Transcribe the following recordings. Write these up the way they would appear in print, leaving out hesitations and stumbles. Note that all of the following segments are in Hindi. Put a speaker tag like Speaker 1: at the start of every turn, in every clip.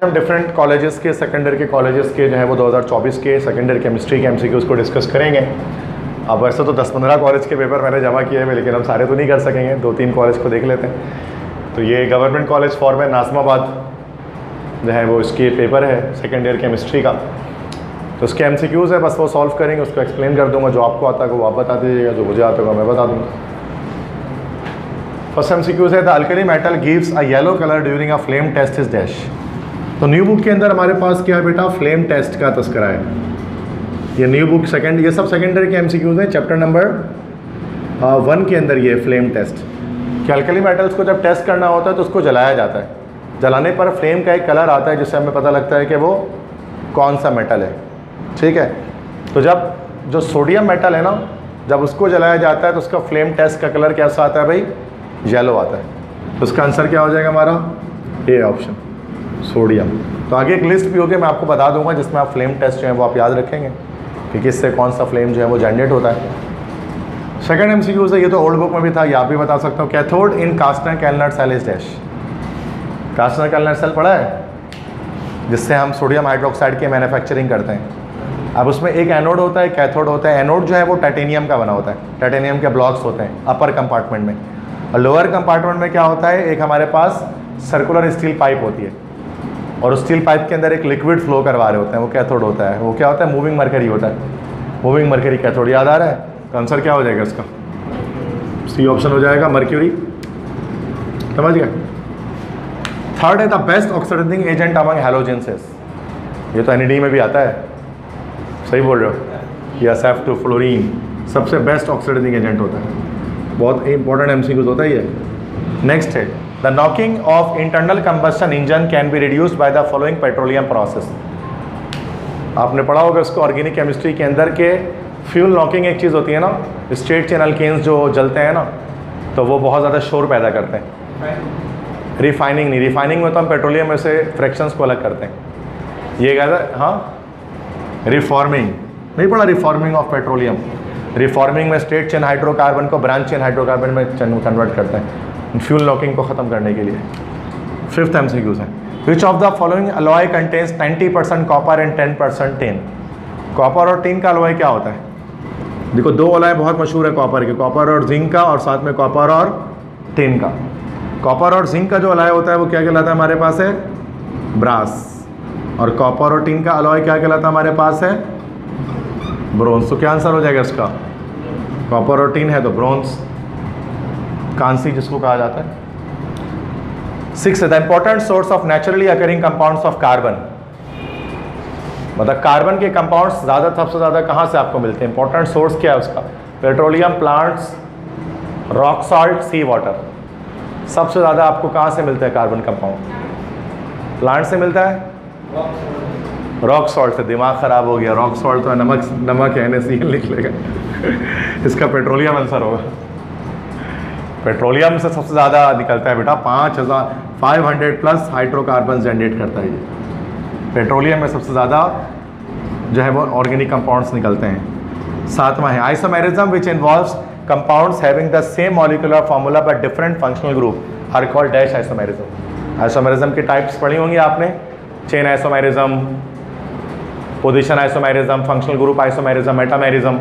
Speaker 1: हम डिफरेंट कॉलेजेस के, सेकेंडरी के कॉलेजेस के जो है वो 2024 के सेकेंडरी केमिस्ट्री के एमसीक्यूज़ को डिस्कस करेंगे। अब वैसे तो 10-15 कॉलेज के पेपर मैंने जमा किए हैं, लेकिन हम सारे तो नहीं कर सकेंगे, 2-3 कॉलेज को देख लेते हैं। तो ये गवर्नमेंट कॉलेज फॉर नाज़िमाबाद जो है वो इसके पेपर है सेकेंड ईयर केमिस्ट्री का। तो उसके एमसीक्यूज़ है, बस वो सॉल्व करेंगे, उसको एक्सप्लेन कर दूंगा। जो आपको आता है वो आप बता दीजिएगा, जो मुझे आता होगा मैं बता दूँगा। फर्स्ट एमसीक्यूज़ है the alkali metal gives a yellow colour during a flame test is dash. तो न्यू बुक के अंदर हमारे पास क्या है बेटा, फ्लेम टेस्ट का तस्करा है। ये न्यू बुक सेकंड, ये सब सेकेंडरी के एमसीक्यूज़ हैं। चैप्टर नंबर 1 के अंदर ये फ्लेम टेस्ट कि अल्कली मेटल्स को जब टेस्ट करना होता है तो उसको जलाया जाता है। जलाने पर फ्लेम का एक कलर आता है जिससे हमें पता लगता है कि वो कौन सा मेटल है। ठीक है, तो जब जो सोडियम मेटल है ना, जब उसको जलाया जाता है तो उसका फ्लेम टेस्ट का कलर कैसा आता है भाई, येलो आता है। तो उसका आंसर क्या हो जाएगा हमारा, ए ऑप्शन, सोडियम। तो आगे एक लिस्ट भी होगी, मैं आपको बता दूंगा, जिसमें आप फ्लेम टेस्ट जो है वो आप याद रखेंगे कि किससे कौन सा फ्लेम जो है वो जनरेट होता है। सेकंड एमसीक्यूज़ है, ये तो ओल्ड बुक में भी था, ये आप भी बता सकते हो। Cathode in Castner Kellner cell is dash. Castner Kellner cell पढ़ा है, जिससे हम सोडियम हाइड्रोक्साइड की मैन्युफैक्चरिंग करते हैं। अब उसमें एक एनोड होता है, कैथोड होता है। एनोड जो है वो टाइटेनियम का बना होता है, टाइटेनियम के ब्लॉक्स होते हैं अपर कंपार्टमेंट में, और लोअर कंपार्टमेंट में क्या होता है, एक हमारे पास सर्कुलर स्टील पाइप होती है, और उस स्टील पाइप के अंदर एक लिक्विड फ्लो करवा रहे होते हैं, वो कैथोड होता है। वो क्या होता है, मूविंग मरकरी होता है, मूविंग मरकरी कैथोड। याद आ रहा है? तो आंसर क्या हो जाएगा इसका, सी ऑप्शन हो जाएगा, मर्क्यूरी। समझ गए? थर्ड है the best oxidizing agent among halogens. ये तो एनईडी में भी आता है, सही बोल रहे हो। या SF2 फ्लोरीन सबसे बेस्ट ऑक्सीडाइजिंग एजेंट होता है, बहुत इंपॉर्टेंट एमसीक्यूज होता है ये। नेक्स्ट है the knocking of internal combustion engine can be reduced by the following petroleum process. आपने पढ़ा होगा उसको ऑर्गेनिक केमिस्ट्री के अंदर के फ्यूल नॉकिंग एक चीज़ होती है ना, स्ट्रेट चेन अल्केन्स जो जलते हैं ना, तो वो बहुत ज़्यादा शोर पैदा करते हैं। रिफाइनिंग नहीं, रिफाइनिंग में तो हम पेट्रोलियम में से फ्रैक्शंस को अलग करते हैं। ये कहता है हाँ, रिफॉर्मिंग नहीं पढ़ा, रिफॉर्मिंग ऑफ पेट्रोलियम। रिफॉर्मिंग में स्ट्रेट चेन हाइड्रोकार्बन को ब्रांच चेन हाइड्रोकार्बन में कन्वर्ट करते हैं फ्यूल नॉकिंग को ख़त्म करने के लिए। फिफ्थ एमसीक्यूज है विच of the following alloy contains 90% copper and 10% tin. Copper और टिन का अलॉय क्या होता है? देखो दो अलॉय बहुत मशहूर है कॉपर के, कॉपर और जिंक का, और साथ में कॉपर और टिन का। कॉपर और जिंक का जो अलॉय होता है वो क्या कहलाता है हमारे पास है, ब्रास। और कॉपर और टिन का अलॉय क्या कहलाता है हमारे पास है, ब्रोंज। तो क्या आंसर हो जाएगा इसका, कॉपर और टिन है तो ब्रोंज, कांसी जिसको कहा जाता है। 6 the important source of naturally occurring compounds of carbon. मतलब कार्बन के कंपाउंड्स सबसे ज़्यादा कहाँ से आपको मिलते हैं, इंपॉर्टेंट सोर्स क्या है उसका, पेट्रोलियम, प्लांट्स, रॉक सॉल्ट, सी वाटर। सबसे ज़्यादा आपको कहाँ से मिलते हैं कार्बन कंपाउंड? प्लांट से मिलता है, रॉक सॉल्ट से। दिमाग ख़राब हो गया, रॉक सॉल्ट तो नमक है, NaCl निकलेगा। इसका पेट्रोलियम आंसर होगा। पेट्रोलियम से सबसे ज़्यादा निकलता है बेटा, 5500 प्लस हाइड्रोकार्बन जनरेट करता है ये। पेट्रोलियम में सबसे ज़्यादा जो है वो ऑर्गेनिक कंपाउंड्स निकलते हैं। 7वां है isomerism which involves compounds having the same molecular formula but different functional group are called dash isomerism. Isomerism के टाइप्स पढ़ी होंगी आपने, chain isomerism, position isomerism, functional group isomerism, metamerism.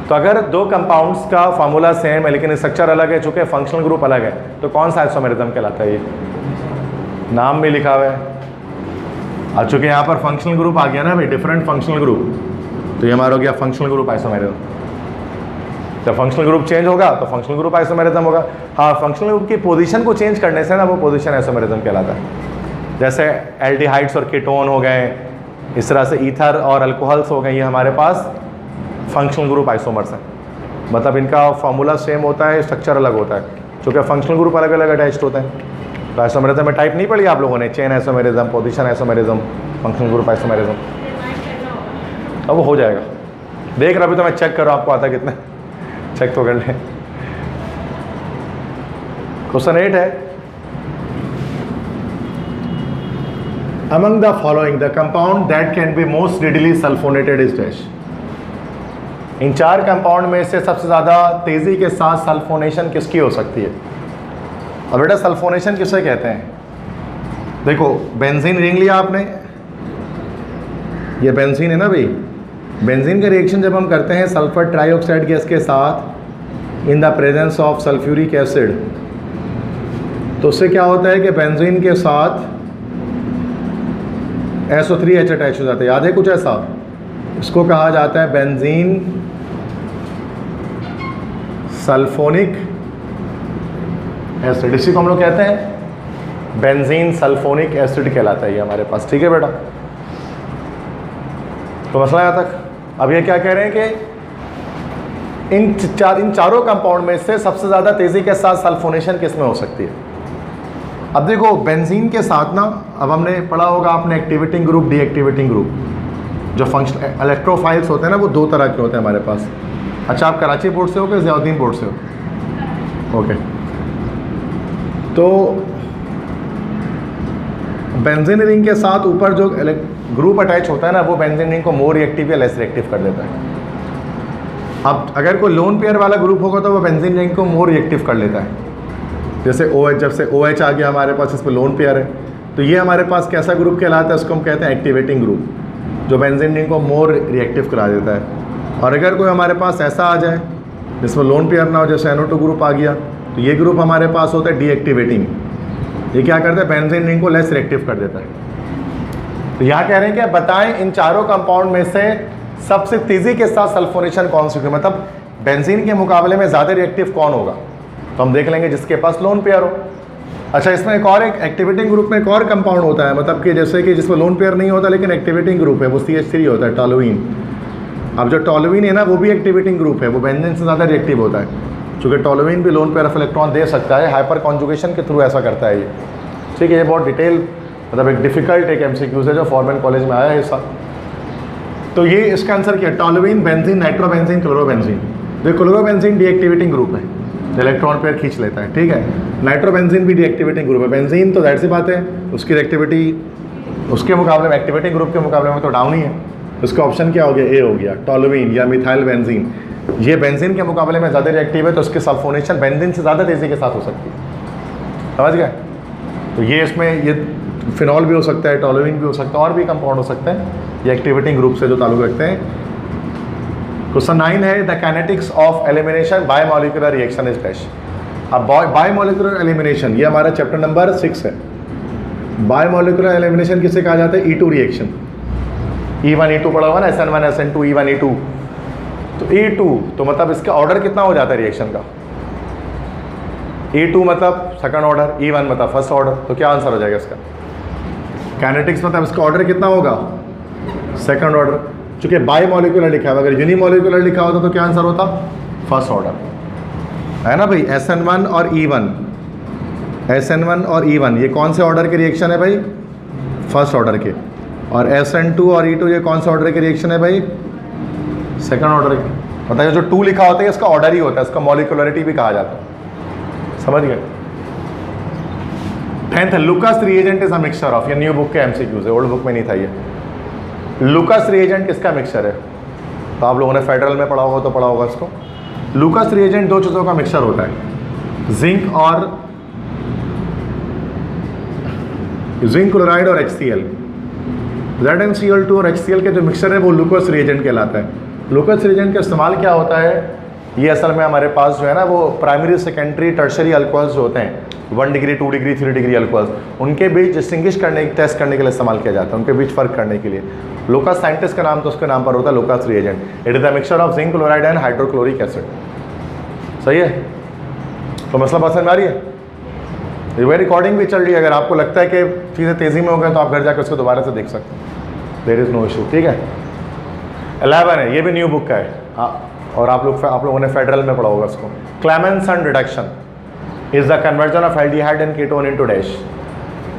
Speaker 1: तो अगर दो कंपाउंड्स का फार्मूला सेम है लेकिन स्ट्रक्चर अलग है, चूँकि फंक्शनल ग्रुप अलग है, तो कौन सा आइसोमेरिज्म कहलाता है? ये नाम में लिखा हुआ है। और चूँकि यहाँ पर फंक्शनल ग्रुप आ गया ना भाई, डिफरेंट फंक्शनल ग्रुप, तो ये हमारा हो गया फंक्शनल ग्रुप आइसोमेरिज्म। जब फंक्शनल ग्रुप चेंज होगा तो फंक्शनल ग्रुप आइसोमेरिज्म होगा। हाँ, फंक्शनल ग्रुप की पोजीशन को चेंज करने से ना वो पोजीशन आइसोमेरिज्म कहलाता है। जैसे एल्डिहाइड्स और कीटोन हो गए, इस तरह से ईथर और अल्कोहल्स हो गए, ये हमारे पास फंक्शनल ग्रुप आइसोमर्स हैं। मतलब इनका फार्मूला सेम होता है, स्ट्रक्चर अलग होता है, क्योंकि फंक्शनल ग्रुप अलग अलग अटैच्ड होते हैं। तो आइसोमेरिज्म में टाइप नहीं पढ़ी आप लोगों ने, chain isomerism, position isomerism, functional group isomerism. अब वो हो जाएगा, देख रहा अभी तो मैं चेक कर रहा हूँ आपको आता कितना, चेक तो कर लें। क्वेश्चन 8 है among the following the compound that can be most readily sulfonated is dash। In 4 compound में से सबसे ज़्यादा तेज़ी के साथ सल्फोनेशन किसकी हो सकती है? अब बेटा सल्फोनेशन किसे कहते हैं? देखो बेंजीन रिंग लिया आपने, ये बेंजीन है ना भाई। बेंजीन का रिएक्शन जब हम करते हैं सल्फर ट्राइऑक्साइड गैस के साथ इन the presence of sulphuric acid, तो उससे क्या होता है कि बेंजीन के साथ SO3H अटैच हो जाता है। याद है कुछ ऐसा? इसको कहा जाता है बेंजीन सल्फोनिक एसिड। इसी को हम लोग कहते हैं बेंजीन सल्फोनिक एसिड कहलाता है ये हमारे पास। ठीक है बेटा, तो मसला यहाँ तक। अब ये क्या कह रहे हैं कि इन चारों कंपाउंड में से सबसे ज़्यादा तेज़ी के साथ सल्फोनेशन किस में हो सकती है? अब देखो बेंजीन के साथ ना, अब हमने पढ़ा होगा आपने एक्टिवेटिंग ग्रुप, डीएक्टिवेटिंग ग्रुप। जो फंक्शन इलेक्ट्रोफाइल्स होते हैं ना, वो दो तरह के होते हैं हमारे पास। अच्छा, आप कराची बोर्ड से हो कि ज़ियाउद्दीन बोर्ड से हो? ओके, तो बेंजीन रिंग के साथ ऊपर जो ग्रुप अटैच होता है ना, वो बेंजीन रिंग को मोर रिएक्टिव या लेस रिएक्टिव कर देता है। अब अगर कोई लोन पेयर वाला ग्रुप होगा तो वो बेंजीन रिंग को मोर रिएक्टिव कर लेता है। जैसे OH, जब से OH आ गया हमारे पास, इस पर लोन पेयर है, तो ये हमारे पास कैसा ग्रुप कहलाता है? उसको हम कहते हैं एक्टिवेटिंग ग्रुप, जो बेंजीन रिंग को मोर रिएक्टिव करा देता है। और अगर कोई हमारे पास ऐसा आ जाए जिसमें लोन पेयर ना हो, जैसे NO2 ग्रुप आ गया, तो ये ग्रुप हमारे पास होता है डीएक्टिवेटिंग। ये क्या करता है? बेंजीन रिंग को लेस रिएक्टिव कर देता है। तो यहाँ कह रहे हैं कि बताएं इन चारों कंपाउंड में से सबसे तेजी के साथ सल्फोनेशन कौन सी होगी, मतलब बेंजीन के मुकाबले में ज़्यादा रिएक्टिव कौन होगा? तो हम देख लेंगे जिसके पास लोन पेयर हो। अच्छा, इसमें एक और एक एक्टिवेटिंग ग्रुप में एक और कंपाउंड होता है, मतलब कि जैसे कि जिसमें लोन पेयर नहीं होता लेकिन एक्टिवेटिंग ग्रुप है, वो CH3 होता है, टोलुइन। अब जो टोलुइन है ना, वो भी एक्टिवेटिंग ग्रुप है, वो बेंजीन से ज़्यादा रिएक्टिव होता है, क्योंकि टोलुइन भी लोन पेयर ऑफ इलेक्ट्रॉन दे सकता है, हाइपर कॉन्जुगेशन के थ्रू ऐसा करता है ये। ठीक है, ये बहुत डिटेल, मतलब एक डिफिकल्ट एक MCQ है जो फॉर्मल कॉलेज में आया है हिस्सा। तो ये इसका आंसर क्या है? Toluene, benzene, nitrobenzene, chlorobenzene. तो क्लोरोबेंजीन डीएक्टिवेटिंग ग्रुप है, इलेक्ट्रॉन पेयर खींच लेता है। ठीक है, नाइट्रोबेंजीन भी डीएक्टिवेटिंग ग्रुप है। बेंजीन तो ज़ाहिर सी बात है, उसकी रिएक्टिविटी उसके मुकाबले में, एक्टिवेटिंग ग्रुप के मुकाबले में तो डाउन ही है। उसका ऑप्शन क्या हो गया? ए हो गया, टोलुइन या मिथाइल बेंजीन। ये बेंजीन के मुकाबले में ज़्यादा रिएक्टिव है, तो उसकी सल्फोनेशन बेंजीन से ज़्यादा तेज़ी के साथ हो सकती है। समझ गए? तो ये इसमें ये फिनॉल भी हो सकता है, टोलुइन भी हो सकता है, और भी कंपाउंड हो सकते हैं ये एक्टिवेटिंग ग्रुप से जो ताल्लुक रखते हैं। क्वेश्चन 9 है, the kinetics of elimination by molecular reaction is dash. अब बाय मॉलिक्यूलर एलिमिनेशन, ये हमारा चैप्टर नंबर 6 है। बाय मॉलिक्यूलर एलिमिनेशन किसे कहा जाता है? E2 reaction. E1 E2 पढ़ा होगा ना, SN1 SN2 E1 E2। तो E2 तो मतलब इसका ऑर्डर कितना हो जाता है रिएक्शन का? E2 मतलब सेकंड ऑर्डर, E1 मतलब फर्स्ट ऑर्डर। तो क्या आंसर हो जाएगा इसका? काइनेटिक्स मतलब इसका ऑर्डर कितना होगा? Second order. चूंकि बाई मॉलिक्यूलर लिखा है, अगर यूनिमॉलिक्यूलर लिखा होता तो क्या आंसर होता? फर्स्ट ऑर्डर, है ना भाई। SN1 और E1, SN1 और E1 ये कौन से ऑर्डर के रिएक्शन है भाई? फर्स्ट ऑर्डर के। और SN2 और E2 ये कौन से ऑर्डर के रिएक्शन है भाई? सेकंड ऑर्डर के। बताइए, जो 2 लिखा होता है इसका ऑर्डर ही होता है, इसका मॉलिक्यूलरिटी भी कहा जाता है। समझ गए? 10th, Lucas reagent is a mixture of, ये न्यू बुक के MCQs है, ओल्ड बुक में नहीं था ये। लुकास रिएजेंट किसका मिक्सचर है? तो आप लोगों ने फेडरल में पढ़ा होगा तो पढ़ा होगा इसको। लुकास रिएजेंट दो चीज़ों का मिक्सचर होता है, जिंक क्लोराइड और HCl। ZnCl2 और HCl के जो मिक्सचर है वो लुकास रिएजेंट कहलाता है। लुकास रिएजेंट का इस्तेमाल क्या होता है? ये असल में हमारे पास जो है ना, वो प्राइमरी सेकेंडरी टर्शरी अल्कोहल्स जो होते हैं, 1 डिग्री 2 डिग्री 3 डिग्री अल्कोहल्स, उनके बीच डिस्टिंग्विश करने, टेस्ट करने के लिए इस्तेमाल किया जाता है, उनके बीच फ़र्क करने के लिए। लुकास साइंटिस्ट का नाम तो उसके नाम पर होता है, Lucas reagent. It is the mixture of zinc chloride and hydrochloric acid. सही है? तो मसला पसंद आ रही है? ये रिकॉर्डिंग भी चल रही है, अगर आपको लगता है कि चीज़ें तेज़ी में हो गई तो आप घर जाकर उसको दोबारा से देख सकते हैं, देयर इज़ नो इशू। ठीक है, 11 है, ये भी न्यू बुक का है। हाँ, और आप लोगों ने फेडरल में पढ़ा होगा इसको। Clemmensen reduction is the conversion of aldehyde and ketone into dash.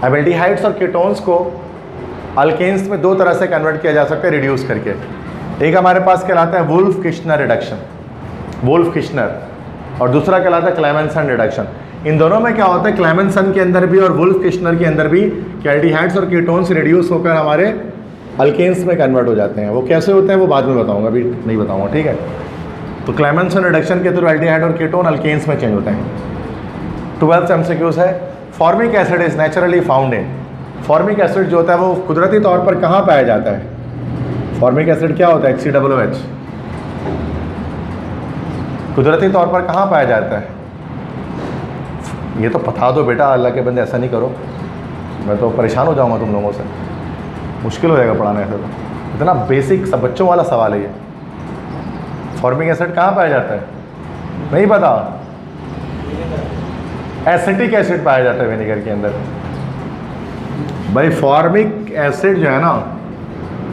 Speaker 1: अब एल्डिहाइड्स और कीटोन्स को अल्केन्स में 2 तरह से कन्वर्ट किया जा सकता है रिड्यूस करके। एक हमारे पास कहलाता है Wolff Kishner reduction, Wolff Kishner, और दूसरा कहलाता है क्लेमेंसन रिडक्शन। इन दोनों में क्या होता है? क्लेमेंसन के अंदर भी और वुल्फ किश्नर के अंदर भी एल्डिहाइड्स और कीटोन्स रिड्यूस होकर हमारे अल्केन्स में कन्वर्ट हो जाते हैं। वो कैसे होते हैं वो बाद में बताऊंगा, अभी नहीं बताऊंगा। ठीक है, तो क्लेमेंसन रिडक्शन के थ्रू एल्डिहाइड और कीटोन अल्केन्स में चेंज होते हैं। 12th MCQs है, formic acid is naturally found in. Formic acid जो होता है वो कुदरती तौर पर कहाँ पाया जाता है? फॉर्मिक एसिड क्या होता है? HCOOH कुदरती तौर पर कहाँ पाया जाता है? ये तो बता दो बेटा, अल्लाह के बंदे ऐसा नहीं करो, मैं तो परेशान हो जाऊंगा तुम लोगों से, मुश्किल हो जाएगा पढ़ाना ऐसा तो। इतना बेसिक सब बच्चों वाला सवाल है ये। फॉर्मिक एसिड कहाँ पाया जाता है? नहीं पता? एसिटिक एसिड पाया जाता है विनेगर के अंदर। भाई फॉर्मिक एसिड जो है ना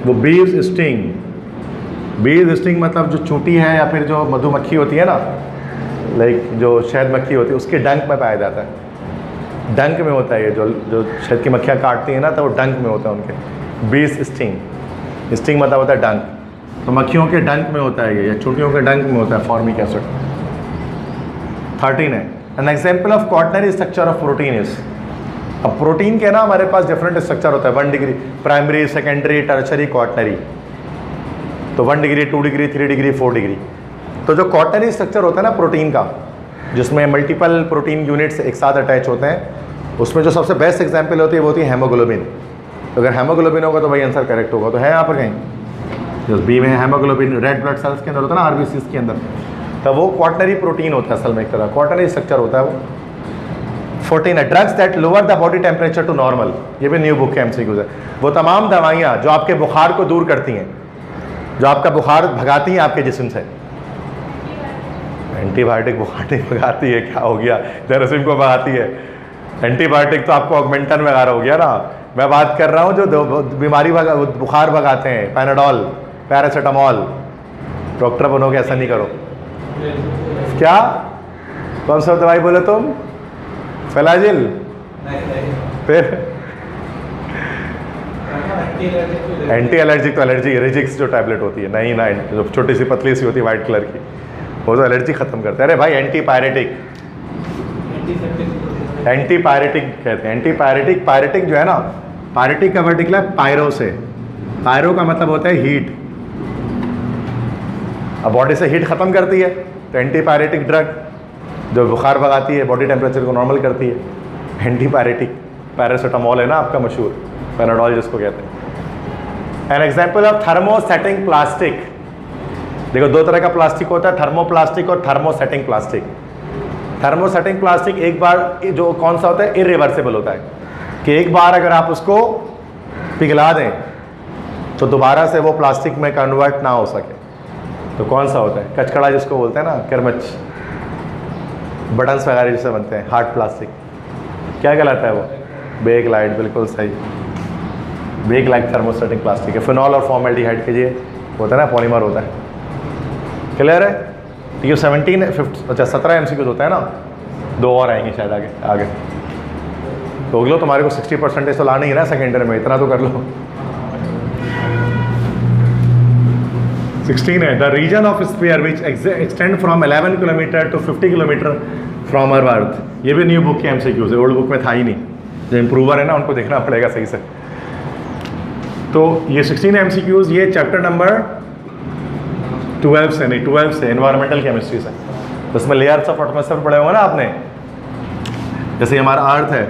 Speaker 1: वो बीज स्टिंग मतलब जो चूंटी है या फिर जो मधुमक्खी होती है ना, लाइक जो शहद मक्खी होती है उसके डंक में पाया जाता है। डंक में होता है ये, जो शहद की मक्खियाँ काटती हैं ना तो वो डंक में होता है उनके। बीज स्टिंग मतलब होता है डंक, तो मक्खियों के डंक में होता है ये, या चूंटियों के डंक में होता है फॉर्मिक एसिड। 13 है, an example of quaternary structure of protein is. अब प्रोटीन के ना हमारे पास डिफरेंट स्ट्रक्चर होता है, 1 degree, primary, secondary, tertiary, quaternary. तो 1 डिग्री, 2 डिग्री, 3 डिग्री, 4 डिग्री। तो जो क्वाटरनरी स्ट्रक्चर होता है ना प्रोटीन का, जिसमें मल्टीपल प्रोटीन यूनिट्स एक साथ अटैच होते हैं, उसमें जो सबसे बेस्ट एग्जाम्पल होती है वो होती है हेमोग्लोबिन। तो अगर हेमोग्लोबिन होगा तो भाई आंसर करेक्ट होगा। तो है यहाँ पर कहीं जो बी में हेमोग्लोबिन रेड ब्लड सेल्स के अंदर होता है ना, RBCs के अंदर, तो वो क्वाटरनरी प्रोटीन होता है असल में, एक तरह क्वाटरनरी स्ट्रक्चर होता है वो। 14 है, drugs that lower the body temperature to normal. ये भी न्यू बुक के MCQs है। वो तमाम दवाइयाँ जो आपके बुखार को दूर करती हैं, जो आपका बुखार भगाती हैं आपके जिस्म से। एंटीबायोटिक बुखार नहीं भगाती है, क्या हो गया? जेरोसिम को भगाती है। एंटीबायोटिक तो आपको ऑगमेंटन वगैरह हो गया ना। मैं बात कर रहा हूँ जो बीमारी बुखार भगाते हैं, पैनाडोल, पैरासीटामोल। डॉक्टर बनोगे ऐसा नहीं करो। क्या कौन सा दवाई बोले तुम? फेलाजिल? फिर एंटी एलर्जिक, तो एलर्जी रेजिक्स जो टैबलेट होती है, नहीं ना, जो छोटी सी पतली सी होती है वाइट कलर की, वो तो एलर्जी खत्म करता है। अरे भाई एंटीपायरेटिक कहते हैं। एंटीपायरेटिक, पायरेटिक जो है ना, पायरेटिक का वर्टिकल है पायरो से। पायरो का मतलब होता है हीट। अब बॉडी से हीट खत्म करती है तो एंटीपायरेटिक ड्रग जो बुखार भगाती है, बॉडी टेम्परेचर को नॉर्मल करती है, एंटीपायरेटिक। पैरासीटामोल है ना आपका मशहूर, पैनाडोल जिसको कहते हैं। An example of thermosetting plastic. देखो दो तरह का प्लास्टिक होता है, थर्मोप्लास्टिक और थर्मोसेटिंग प्लास्टिक। थर्मोसेटिंग प्लास्टिक एक बार जो कौन सा होता है, इरिवर्सिबल होता है, कि एक बार अगर आप उसको पिघला दें तो दोबारा से वो प्लास्टिक में कन्वर्ट ना हो सके। तो कौन सा होता है? कचकड़ा जिसको बोलते हैं ना, किरमच, बटन्स वगैरह जिससे बनते हैं, हार्ड प्लास्टिक, क्या कहलाता है वो? बेकलाइट, बिल्कुल सही। बेकलाइट थर्मोसेटिंग प्लास्टिक है। फिनॉल और फॉर्मेल्डिहाइड के लिए होता है ना, पॉलीमर होता है। क्लियर है? तो ये 17 MCQs होता है ना, 2 और आएंगे शायद आगे। तो अगलो तुम्हारे को 60% तो लाना ही है ना सेकेंडरी में, इतना तो कर लो। 16 है, the region of sphere which extend from 11 kilometre to 50 kilometre from our earth. ये भी न्यू बुक के MCQs है, ओल्ड बुक में था ही नहीं। जो इम्प्रूवर है ना उनको देखना पड़ेगा सही से। तो ये 16 MCQs, ये चैप्टर नंबर 12 से, नहीं 12 से, एनवायरमेंटल केमिस्ट्री से। तो इसमें लेयर्स ऑफ एटमॉस्फेयर पढ़े होंगे ना आपने। जैसे हमारा अर्थ है,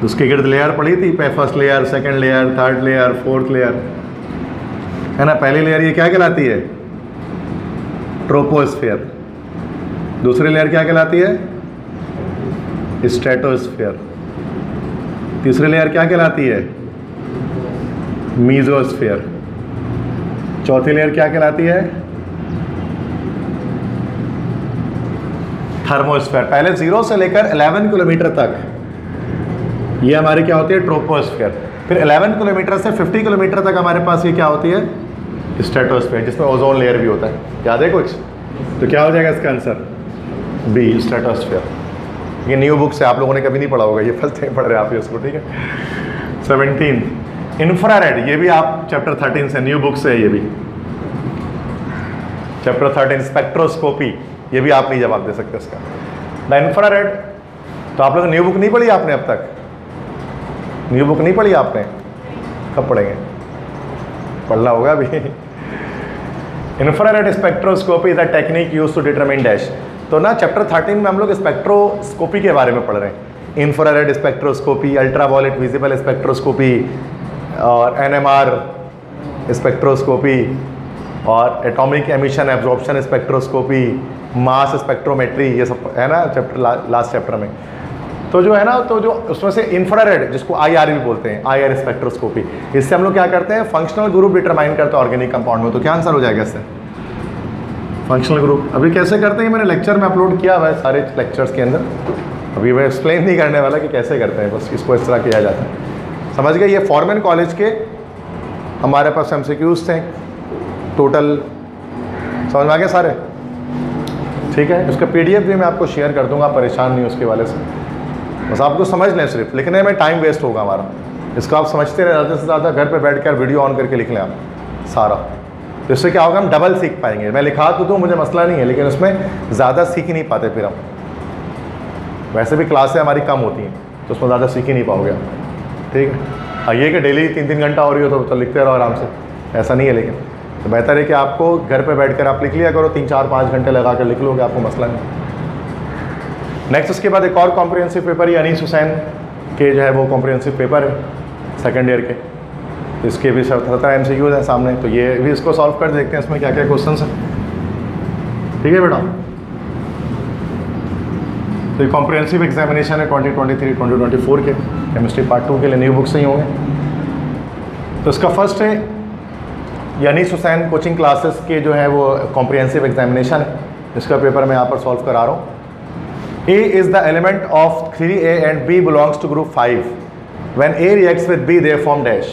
Speaker 1: उसके गिर्द लेयर पड़ी थी, first layer, second layer, third layer, fourth layer, है ना। पहली लेयर ये क्या कहलाती है? ट्रोपोस्फीयर। दूसरी लेयर क्या कहलाती है? स्ट्रेटोस्फीयर। तीसरी लेयर क्या कहलाती है? मीजोस्फीयर। चौथी लेयर क्या कहलाती है? थर्मोस्फीयर। पहले 0 से लेकर 11 किलोमीटर तक ये हमारी क्या होती है? ट्रोपोस्फीयर। फिर 11 किलोमीटर से 50 किलोमीटर तक हमारे पास ये क्या होती है? स्ट्रेटोस्फीयर, जिसमें ओजोन लेयर भी होता है। याद है कुछ? तो क्या हो जाएगा इसका आंसर? B, stratosphere. ये न्यू बुक से आप लोगों ने कभी नहीं पढ़ा होगा, ये फर्स्ट टाइम पढ़ रहे हैं आप इसको, ठीक है। 17 इंफ्रारेड, ये भी आप चैप्टर 13 से, न्यू बुक से है ये भी। चैप्टर 13 स्पेक्ट्रोस्कोपी, ये भी आप नहीं जवाब दे सकते इसका। द इंफ्रारेड, तो आप लोग न्यू बुक नहीं पढ़ी आपने अब तक? न्यू बुक नहीं पढ़ी आपने? कब पढ़ेंगे? पढ़ना होगा अभी। Infrared spectroscopy the technique use to determine dash. तो ना चैप्टर 13 में हम लोग स्पेक्ट्रोस्कोपी के बारे में पढ़ रहे हैं। Infrared spectroscopy, ultraviolet visible spectroscopy और NMR स्पेक्ट्रोस्कोपी और atomic emission absorption spectroscopy, mass spectrometry, ये सब है ना चैप्टर लास्ट चैप्टर में। तो जो है ना, तो जो उसमें से इंफ्रारेड जिसको IR भी बोलते हैं, IR स्पेक्ट्रोस्कोपी, इससे हम लोग क्या करते हैं, फंक्शनल ग्रुप डिटरमाइन करते हैं ऑर्गेनिक कंपाउंड में। तो क्या आंसर हो जाएगा इससे, फंक्शनल ग्रुप। अभी कैसे करते हैं मैंने लेक्चर में अपलोड किया हुआ है सारे लेक्चर्स के अंदर, अभी मैं एक्सप्लेन नहीं करने वाला कि कैसे करते हैं, बस इसको इस तरह किया जाता है। समझ गए, ये फॉरमैन कॉलेज के हमारे पास MCQs थे टोटल, समझ में आ गए सारे, ठीक है। उसका PDF भी मैं आपको शेयर कर दूंगा, परेशान नहीं उसके वाले से, बस आपको समझ लें, सिर्फ लिखने में टाइम वेस्ट होगा हमारा, इसको आप समझते रहे ज़्यादा से ज़्यादा, घर पे बैठकर वीडियो ऑन करके लिख लें आप सारा, तो इससे क्या होगा, हम डबल सीख पाएंगे। मैं लिखा तो दूँ, मुझे मसला नहीं है, लेकिन उसमें ज़्यादा सीख ही नहीं पाते फिर हम, वैसे भी क्लासें हमारी कम होती हैं तो उसमें ज़्यादा सीख ही नहीं पाओगे आप, ठीक है। हाँ, ये कि डेली 3-3 घंटा हो रही हो तो लिखते रहो आराम से, ऐसा नहीं है, लेकिन तो बेहतर है कि आपको घर पे बैठकर आप लिख लिया करो, 3-4-5 घंटे लगा कर लिख लोगे, आपको मसला नहीं। नेक्स्ट उसके बाद एक और कॉम्प्रिहेंसिव पेपर, ये अनीस हुसैन के जो है वो कॉम्प्रिहेंसिव पेपर है सेकेंड ईयर के, इसके भी 17 MCQs हैं सामने, तो ये भी इसको सॉल्व कर देखते हैं इसमें क्या क्या क्वेश्चन हैं, ठीक है बेटा। तो ये कॉम्प्रिहेंसिव एग्जामिनेशन है 2023-2024 के केमिस्ट्री पार्ट 2 के लिए, न्यू बुक्स ही होंगे। तो इसका फर्स्ट है अनीस हुसैन कोचिंग क्लासेस के जो है वो कॉम्प्रिहेंसिव एग्जामिनेशन है, इसका पेपर मैं यहाँ पर सॉल्व करा रहा हूँ। A is the element of 3A and B belongs to group 5. When A reacts with B, they form dash.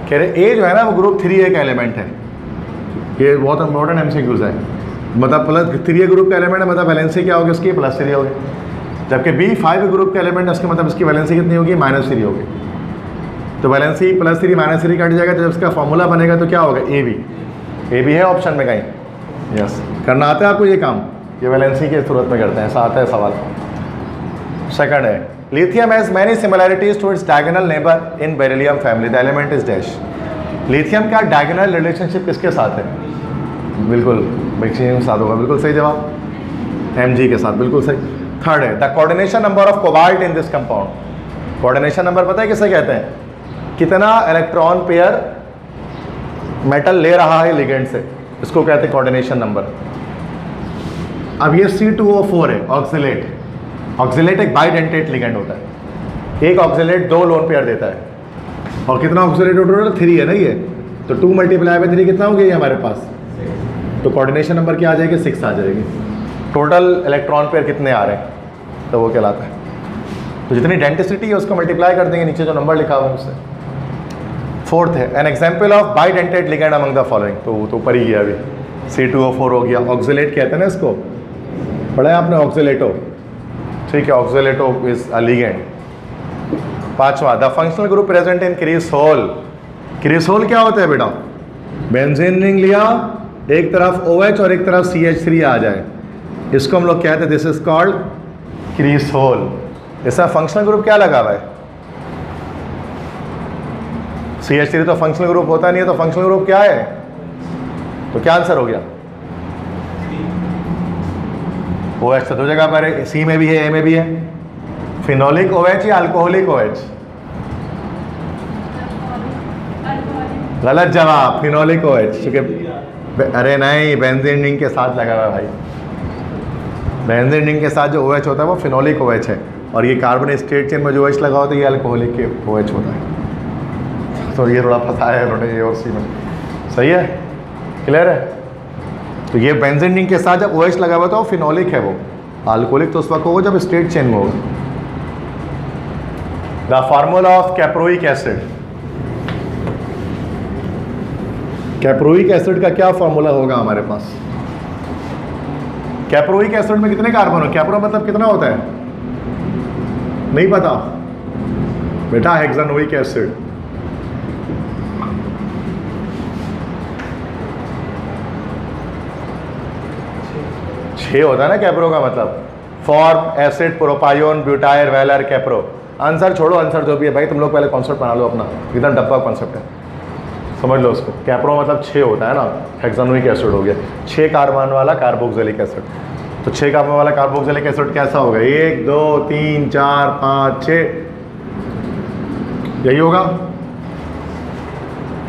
Speaker 1: कह रहे A जो है ना वो ग्रुप 3A का एलिमेंट है, ये बहुत इंपॉर्टेंट MCQs है, मतलब प्लस 3A ग्रुप का एलिमेंट है, मतलब वैलेंसी क्या होगी उसकी, +3 होगी, जबकि B 5 ग्रुप का एलिमेंट है, उसके मतलब इसकी वैलेंसी कितनी होगी, -3 होगी। तो वैलेंसी +3 -3 कट जाएगा, जब इसका फॉर्मूला बनेगा तो क्या होगा, A भी है ऑप्शन में कहीं, यस। करना आता है आपको ये काम, ये वैलेंसी के सूरत में करते हैं, ऐसा आता है सवाल। सेकंड है lithium has many similarities to its diagonal neighbour in beryllium family, the element is dash. Lithium का डायगोनल रिलेशनशिप किसके साथ है, बिल्कुल मैक्सिमम के साथ होगा, बिल्कुल सही जवाब, Mg के साथ, बिल्कुल सही। थर्ड है the coordination number of cobalt in this compound, coordination number पता है किसे कहते हैं, कितना इलेक्ट्रॉन पेयर मेटल ले रहा है लिगेंड से, इसको कहते हैं कोऑर्डिनेशन नंबर। अब ये C2O4 है ऑक्सिलेट, ऑक्सिलेट एक बाइडेंटेट लिगेंड होता है, एक ऑक्सिलेट 2 लोन पेयर देता है, और कितना ऑक्सिलेट टोटल 3 है ना ये, तो 2 × 3 कितना हो गया ये हमारे पास, तो कोऑर्डिनेशन नंबर क्या आ जाएगी, 6 आ जाएगी। टोटल इलेक्ट्रॉन पेयर कितने आ रहे हैं, तो वो कहलाता है, तो जितनी डेंसिटी है उसको मल्टीप्लाई कर देंगे, नीचे जो नंबर लिखा हुआ है उससे। फोर्थ है an example of bidentate ligand among the following, तो वो तो ऊपर ही गया अभी, C2O4 हो गया, ऑक्सिलेट कहते हैं ना इसको, पढ़ा है आपने ऑक्सिलेटो, ठीक है, ऑक्सिलेटो इज अ लिगेंड। पांचवा the functional group present in cresol, cresol क्या होता है बेटा, बेंजीन रिंग लिया, एक तरफ OH और एक तरफ CH3 आ जाए, इसको हम लोग कहते हैं दिस इज कॉल्ड क्रिसोल। इसका फंक्शनल ग्रुप क्या लगा हुआ है, CH3 तो फंक्शनल ग्रुप होता नहीं है, तो फंक्शनल ग्रुप क्या है, तो क्या आंसर हो गया, OH तो 2 जगह पर है, C में भी है, A में भी है, फिनोलिक OH या अल्कोहलिक OH, गलत जवाब, फिनोलिक OH, क्योंकि अरे नहीं बेंजीन रिंग के साथ लगा हुआ है भाई, बेंजीन रिंग के साथ जो OH होता है वो फिनोलिक OH है, और ये कार्बन स्टेट चेन में जो OH लगा होता है ये अल्कोहलिक के OH होता है, तो ये थोड़ा फंसाया है उन्होंने A और C में, सही है, क्लियर है। तो ये बेंजीन रिंग के साथ जब OH लगा हुआ था वो फिनोलिक है, वो अल्कोहलिक तो उस वक्त होगा जब स्टेट चेन में होगा। The formula of caproic acid, caproic acid का क्या फार्मूला होगा हमारे पास, कैप्रोइक एसिड में कितने कार्बन हो, कैप्रो मतलब कितना होता है, नहीं पता बेटा, हेक्सानोइक एसिड, छः होता है ना कैप्रो का मतलब, form acid propion butyr valer capro. Answer छोड़ो, आंसर जो भी है भाई, तुम लोग पहले कॉन्सेप्ट बना लो अपना, एकदम डब्बा कॉन्सेप्ट है, समझ लो उसको। कैप्रो मतलब 6 होता है ना, हेक्सानोइक एसिड हो गया 6 कार्बन वाला कार्बोक्सिलिक एसिड, तो 6 कार्बन वाला कार्बोक्सिलिक एसिड कैसा होगा? 1 2 3 4 5 6, यही होगा।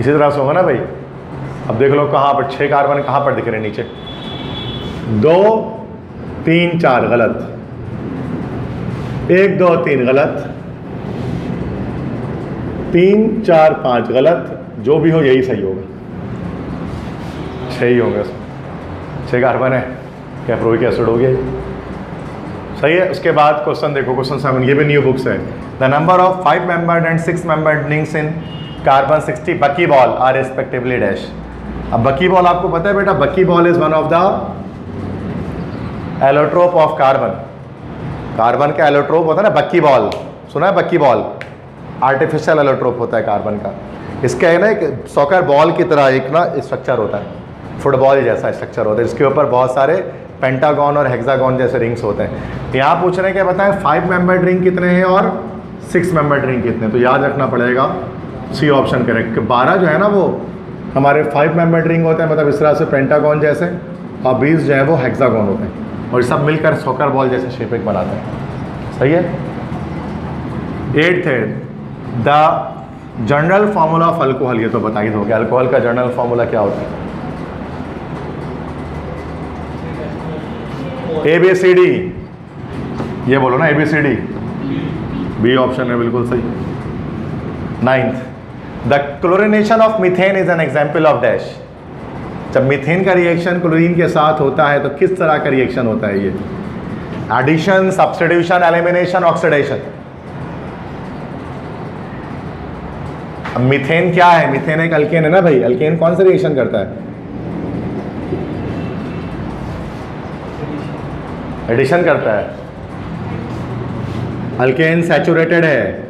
Speaker 1: इसी तरह से होगा ना भाई। अब देख लो कहाँ पर 6 कार्बन कहाँ पर दिख रहे हैं नीचे? 2 3 4 गलत, 1 2 3 गलत, 3 4 5 गलत, जो भी हो यही सही होगा, 6 ही होंगे उसमें। 6 कार्बन है, कैप्रोइक एसिड हो गया, सही है। उसके बाद क्वेश्चन देखो, क्वेश्चन 7, ये भी न्यू बुक्स है। The number of 5 membered and 6 membered rings in carbon 60 buckyball are respectively dash. अब बकीबॉल आपको पता है बेटा, buckyball is one of the allotrope of carbon. Carbon का एलोट्रोप होता है ना बकीबॉल, सुना है बकीबॉल? आर्टिफिशियल एलोट्रोप होता है कार्बन का। इसका है ना एक सॉकर बॉल की तरह एक ना स्ट्रक्चर होता है, फुटबॉल जैसा स्ट्रक्चर होता है, इसके ऊपर बहुत सारे पेंटागन और हेक्सागन जैसे रिंग्स होते हैं। यहाँ पूछ रहे हैं क्या बताएं, 5 मेंबर्ड रिंग कितने हैं और 6 मेंबर्ड रिंग कितने हैं? तो याद रखना पड़ेगा सी ऑप्शन करेक्ट। 12 जो है ना वो हमारे 5 मेंबर्ड रिंग होते हैं, मतलब इस तरह से पेंटागन जैसे, और 20 जो है वो हेक्सागन होते हैं, और सब मिलकर सॉकर बॉल जैसे शेप एक बनाते हैं, सही है। 8th है the general formula of alcohol. ये तो बता ही दोगे, अल्कोहल का जनरल फार्मूला क्या होता है? ABCD, ये बोलो ना ABCD। बी ऑप्शन है बिल्कुल सही। 9th the chlorination of methane is an example of dash. जब मीथेन का रिएक्शन क्लोरीन के साथ होता है तो किस तरह का रिएक्शन होता है ये? Addition, substitution, elimination, oxidation. अब मीथेन क्या है? मीथेन एक अल्केन है ना भाई। अल्केन कौन सा रिएक्शन करता है? एडिशन करता है। अल्केन सैचुरेटेड है,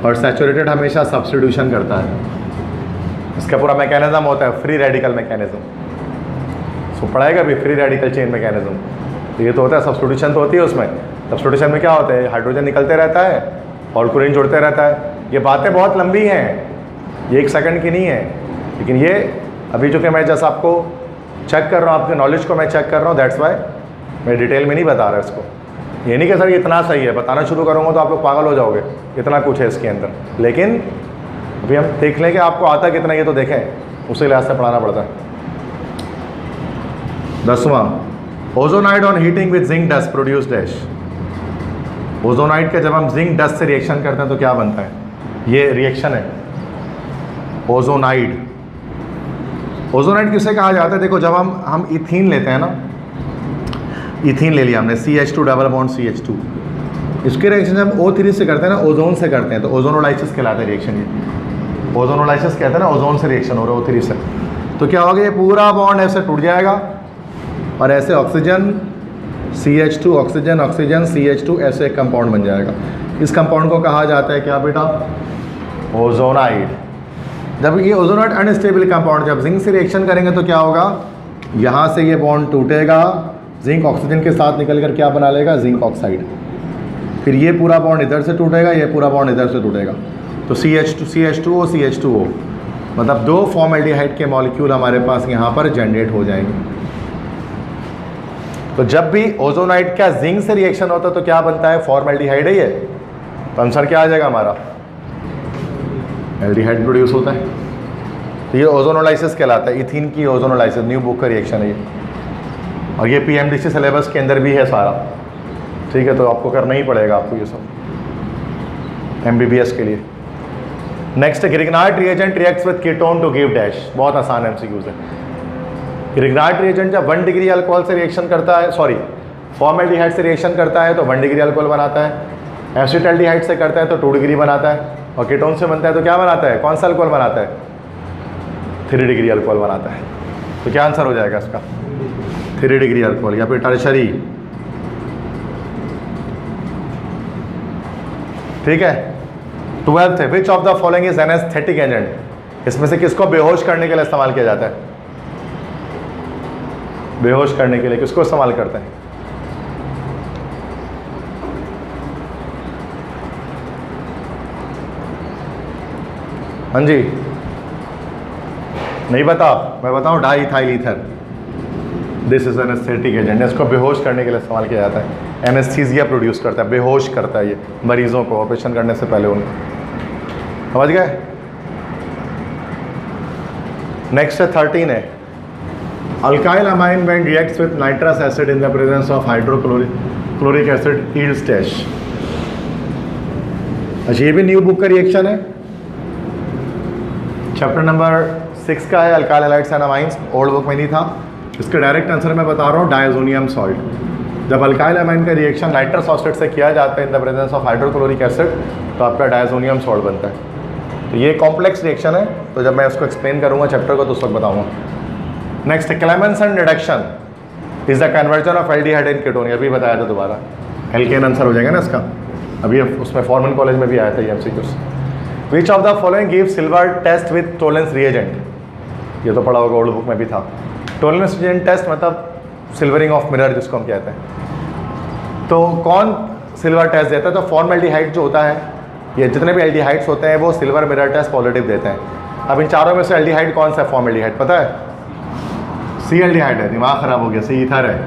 Speaker 1: और सैचुरेटेड हमेशा सब्स्टिट्यूशन करता है। इसका पूरा मैकेनिज्म होता है फ्री रेडिकल मैकेनिज्म। सो पढ़ाएगा भी फ्री रेडिकल चेन मैकेनिज्म। ये तो होता है, सब्स्टिट्यूशन तो होती है उसमें। सब्स्टिट्यूशन में क्या होता है? हाइड्रोजन निकलते रहता है और क्लोरीन जुड़ते रहता है। ये बातें बहुत लंबी हैं, ये 1 सेकंड की नहीं है, लेकिन ये अभी जो कि मैं जैसा आपको चेक कर रहा हूँ, आपके नॉलेज को मैं चेक कर रहा हूँ, दैट्स वाई मैं डिटेल में नहीं बता रहा इसको। ये नहीं कि सर इतना सही है, बताना शुरू करूँगा तो आप लोग पागल हो जाओगे, इतना कुछ है इसके अंदर। लेकिन अभी हम देख लें कि आपको आता कितना, ये तो देखें, उसी लिहाज से पढ़ाना पड़ता है। 10वां ozonide on heating with zinc dust produce dash. Ozonide का जब हम जिंक डस्ट से रिएक्शन करते हैं तो क्या बनता है? ये रिएक्शन है ओजोनाइड। ओजोनाइड किसे कहा जाता है? देखो जब हम इथीन लेते हैं ना, इथीन ले लिया हमने, CH2 डबल बॉन्ड CH2, इसके रिएक्शन जब O3 से करते हैं ना, ओजोन से करते हैं, तो ओजोनोलाइसिस कहलाता है रिएक्शन। ये ओजोनोलाइसिस कहते हैं ना, ओजोन से रिएक्शन हो रहा है O3 से। तो क्या होगा? ये पूरा बॉन्ड ऐसे टूट जाएगा और ऐसे oxygen CH2 oxygen oxygen CH2 ऐसे एक कंपाउंड बन जाएगा। इस कंपाउंड को कहा जाता है क्या बेटा? ओजोनाइड। जब ये ओजोनाइड अनस्टेबल कंपाउंड जब जिंक से रिएक्शन करेंगे तो क्या होगा? यहाँ से ये बॉन्ड टूटेगा, जिंक ऑक्सीजन के साथ निकल कर क्या बना लेगा? Zinc oxide. फिर ये पूरा बॉन्ड इधर से टूटेगा, ये पूरा बॉन्ड इधर से टूटेगा, तो CH2O CH2O, मतलब 2 फॉर्मल्डिहाइड के मॉलिक्यूल हमारे पास यहाँ पर जनरेट हो जाएंगे। तो जब भी ओजोनाइड का जिंक से रिएक्शन होता है तो क्या बनता है? फॉर्मल्डिहाइड है ये। तो आंसर क्या आ जाएगा हमारा? एल्डिहाइड प्रोड्यूस होता है। तो ये ओजोनोलाइसिस कहलाता है, इथीन की ओजोनोलाइसिस, न्यू बुक का रिएक्शन है ये। और ये PMDC सिलेबस के अंदर भी है सारा, ठीक है? तो आपको करना ही पड़ेगा आपको ये सब MBBS के लिए। Next Grignard reagent reacts with ketone to give dash. बहुत आसान MCQs है। ग्रिग्नार्ड रिएजेंट जब 1 डिग्री अल्कोहल से रिएक्शन करता है, सॉरी फॉर्मल्डिहाइड से रिएक्शन करता है तो 1 डिग्री अल्कोहल बनाता है। एसिटाल्डिहाइड से करता है तो 2 डिग्री बनाता है, और कीटोन से बनता है तो क्या बनाता है? कौन सा अल्कोहल बनाता है? 3 डिग्री अल्कोहल बनाता है। तो क्या आंसर हो जाएगा इसका? 3 डिग्री अल्कोहल या फिर टर्शरी, ठीक है। 12th है विच of the following is anaesthetic agent. इसमें से किसको बेहोश करने के लिए इस्तेमाल किया जाता है? बेहोश करने के लिए किसको इस्तेमाल करते हैं? हाँ जी, नहीं बता, मैं बताऊं, di ethyl ether. This is anaesthetic agent, इसको बेहोश करने के लिए इस्तेमाल किया जाता है। एनेस्थीसिया प्रोड्यूस करता है, बेहोश करता है ये मरीजों को ऑपरेशन करने से पहले उनको। समझ गए? नेक्स्ट है 13 है, alkyl amine when reacts with nitrous acid in the presence of hydrochloric acid yields dash. अच्छा, ये भी न्यू बुक का रिएक्शन है, चैप्टर नंबर 6 का है, alkyl halides and amines, old book में नहीं था। इसका डायरेक्ट आंसर मैं बता रहा हूँ, डायजोनियम सॉल्ट। जब अल्काइल अमाइन का रिएक्शन नाइट्रस ऑक्साइड से किया जाता है इन the presence of hydrochloric acid, तो आपका डायजोनियम सॉल्ट बनता है। तो ये कॉम्प्लेक्स रिएक्शन है, तो जब मैं उसको एक्सप्लेन करूँगा चैप्टर को तो उस वक्त बताऊँगा। Next, Clemmensen reduction is the conversion of aldehyde in ketone, अभी बताया था दोबारा, एल्केन आंसर हो जाएगा ना इसका, अभी उसमें फॉर्मन कॉलेज में भी आया था ये MCQs. Which of the following give silver test with Tollens reagent, ये तो पढ़ा होगा, ओल्ड बुक में भी था। टोलेंस रिएजेंट टेस्ट मतलब सिल्वरिंग ऑफ मिरर जिसको हम कहते हैं। तो कौन सिल्वर टेस्ट देता है? तो फॉर्मल्डिहाइड जो होता है, ये जितने भी एल्डिहाइड्स होते हैं वो सिल्वर मिरर टेस्ट पॉजिटिव देते हैं। अब इन चारों में से एल्डिहाइड कौन सा है? फॉर्मल्डिहाइड, पता है? सी एल्डिहाइड है, दिमाग खराब हो गया, सी ईथर है,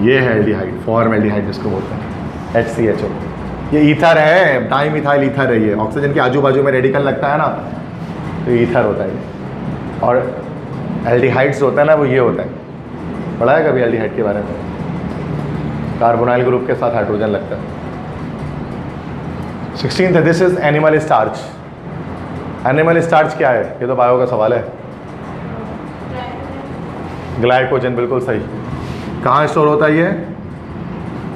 Speaker 1: ये है एल्डिहाइड, फॉर्मल्डिहाइड जिसको बोलते हैं, HCHO, ये ईथर है, डाई मिथाइल ईथर है। ये ऑक्सीजन के आजू बाजू में रेडिकल लगता है ना, तो ईथर होता है ये। और एल्डिहाइड्स होता है ना, वो ये होता है, पढ़ा है कभी एल्डिहाइड के बारे में? कार्बोनाइल ग्रुप के साथ हाइड्रोजन लगता है। 16th है, this is animal starch. Animal starch क्या है? ये तो बायो का सवाल है। ग्लाइकोजन, बिल्कुल सही। कहाँ स्टोर होता है ये?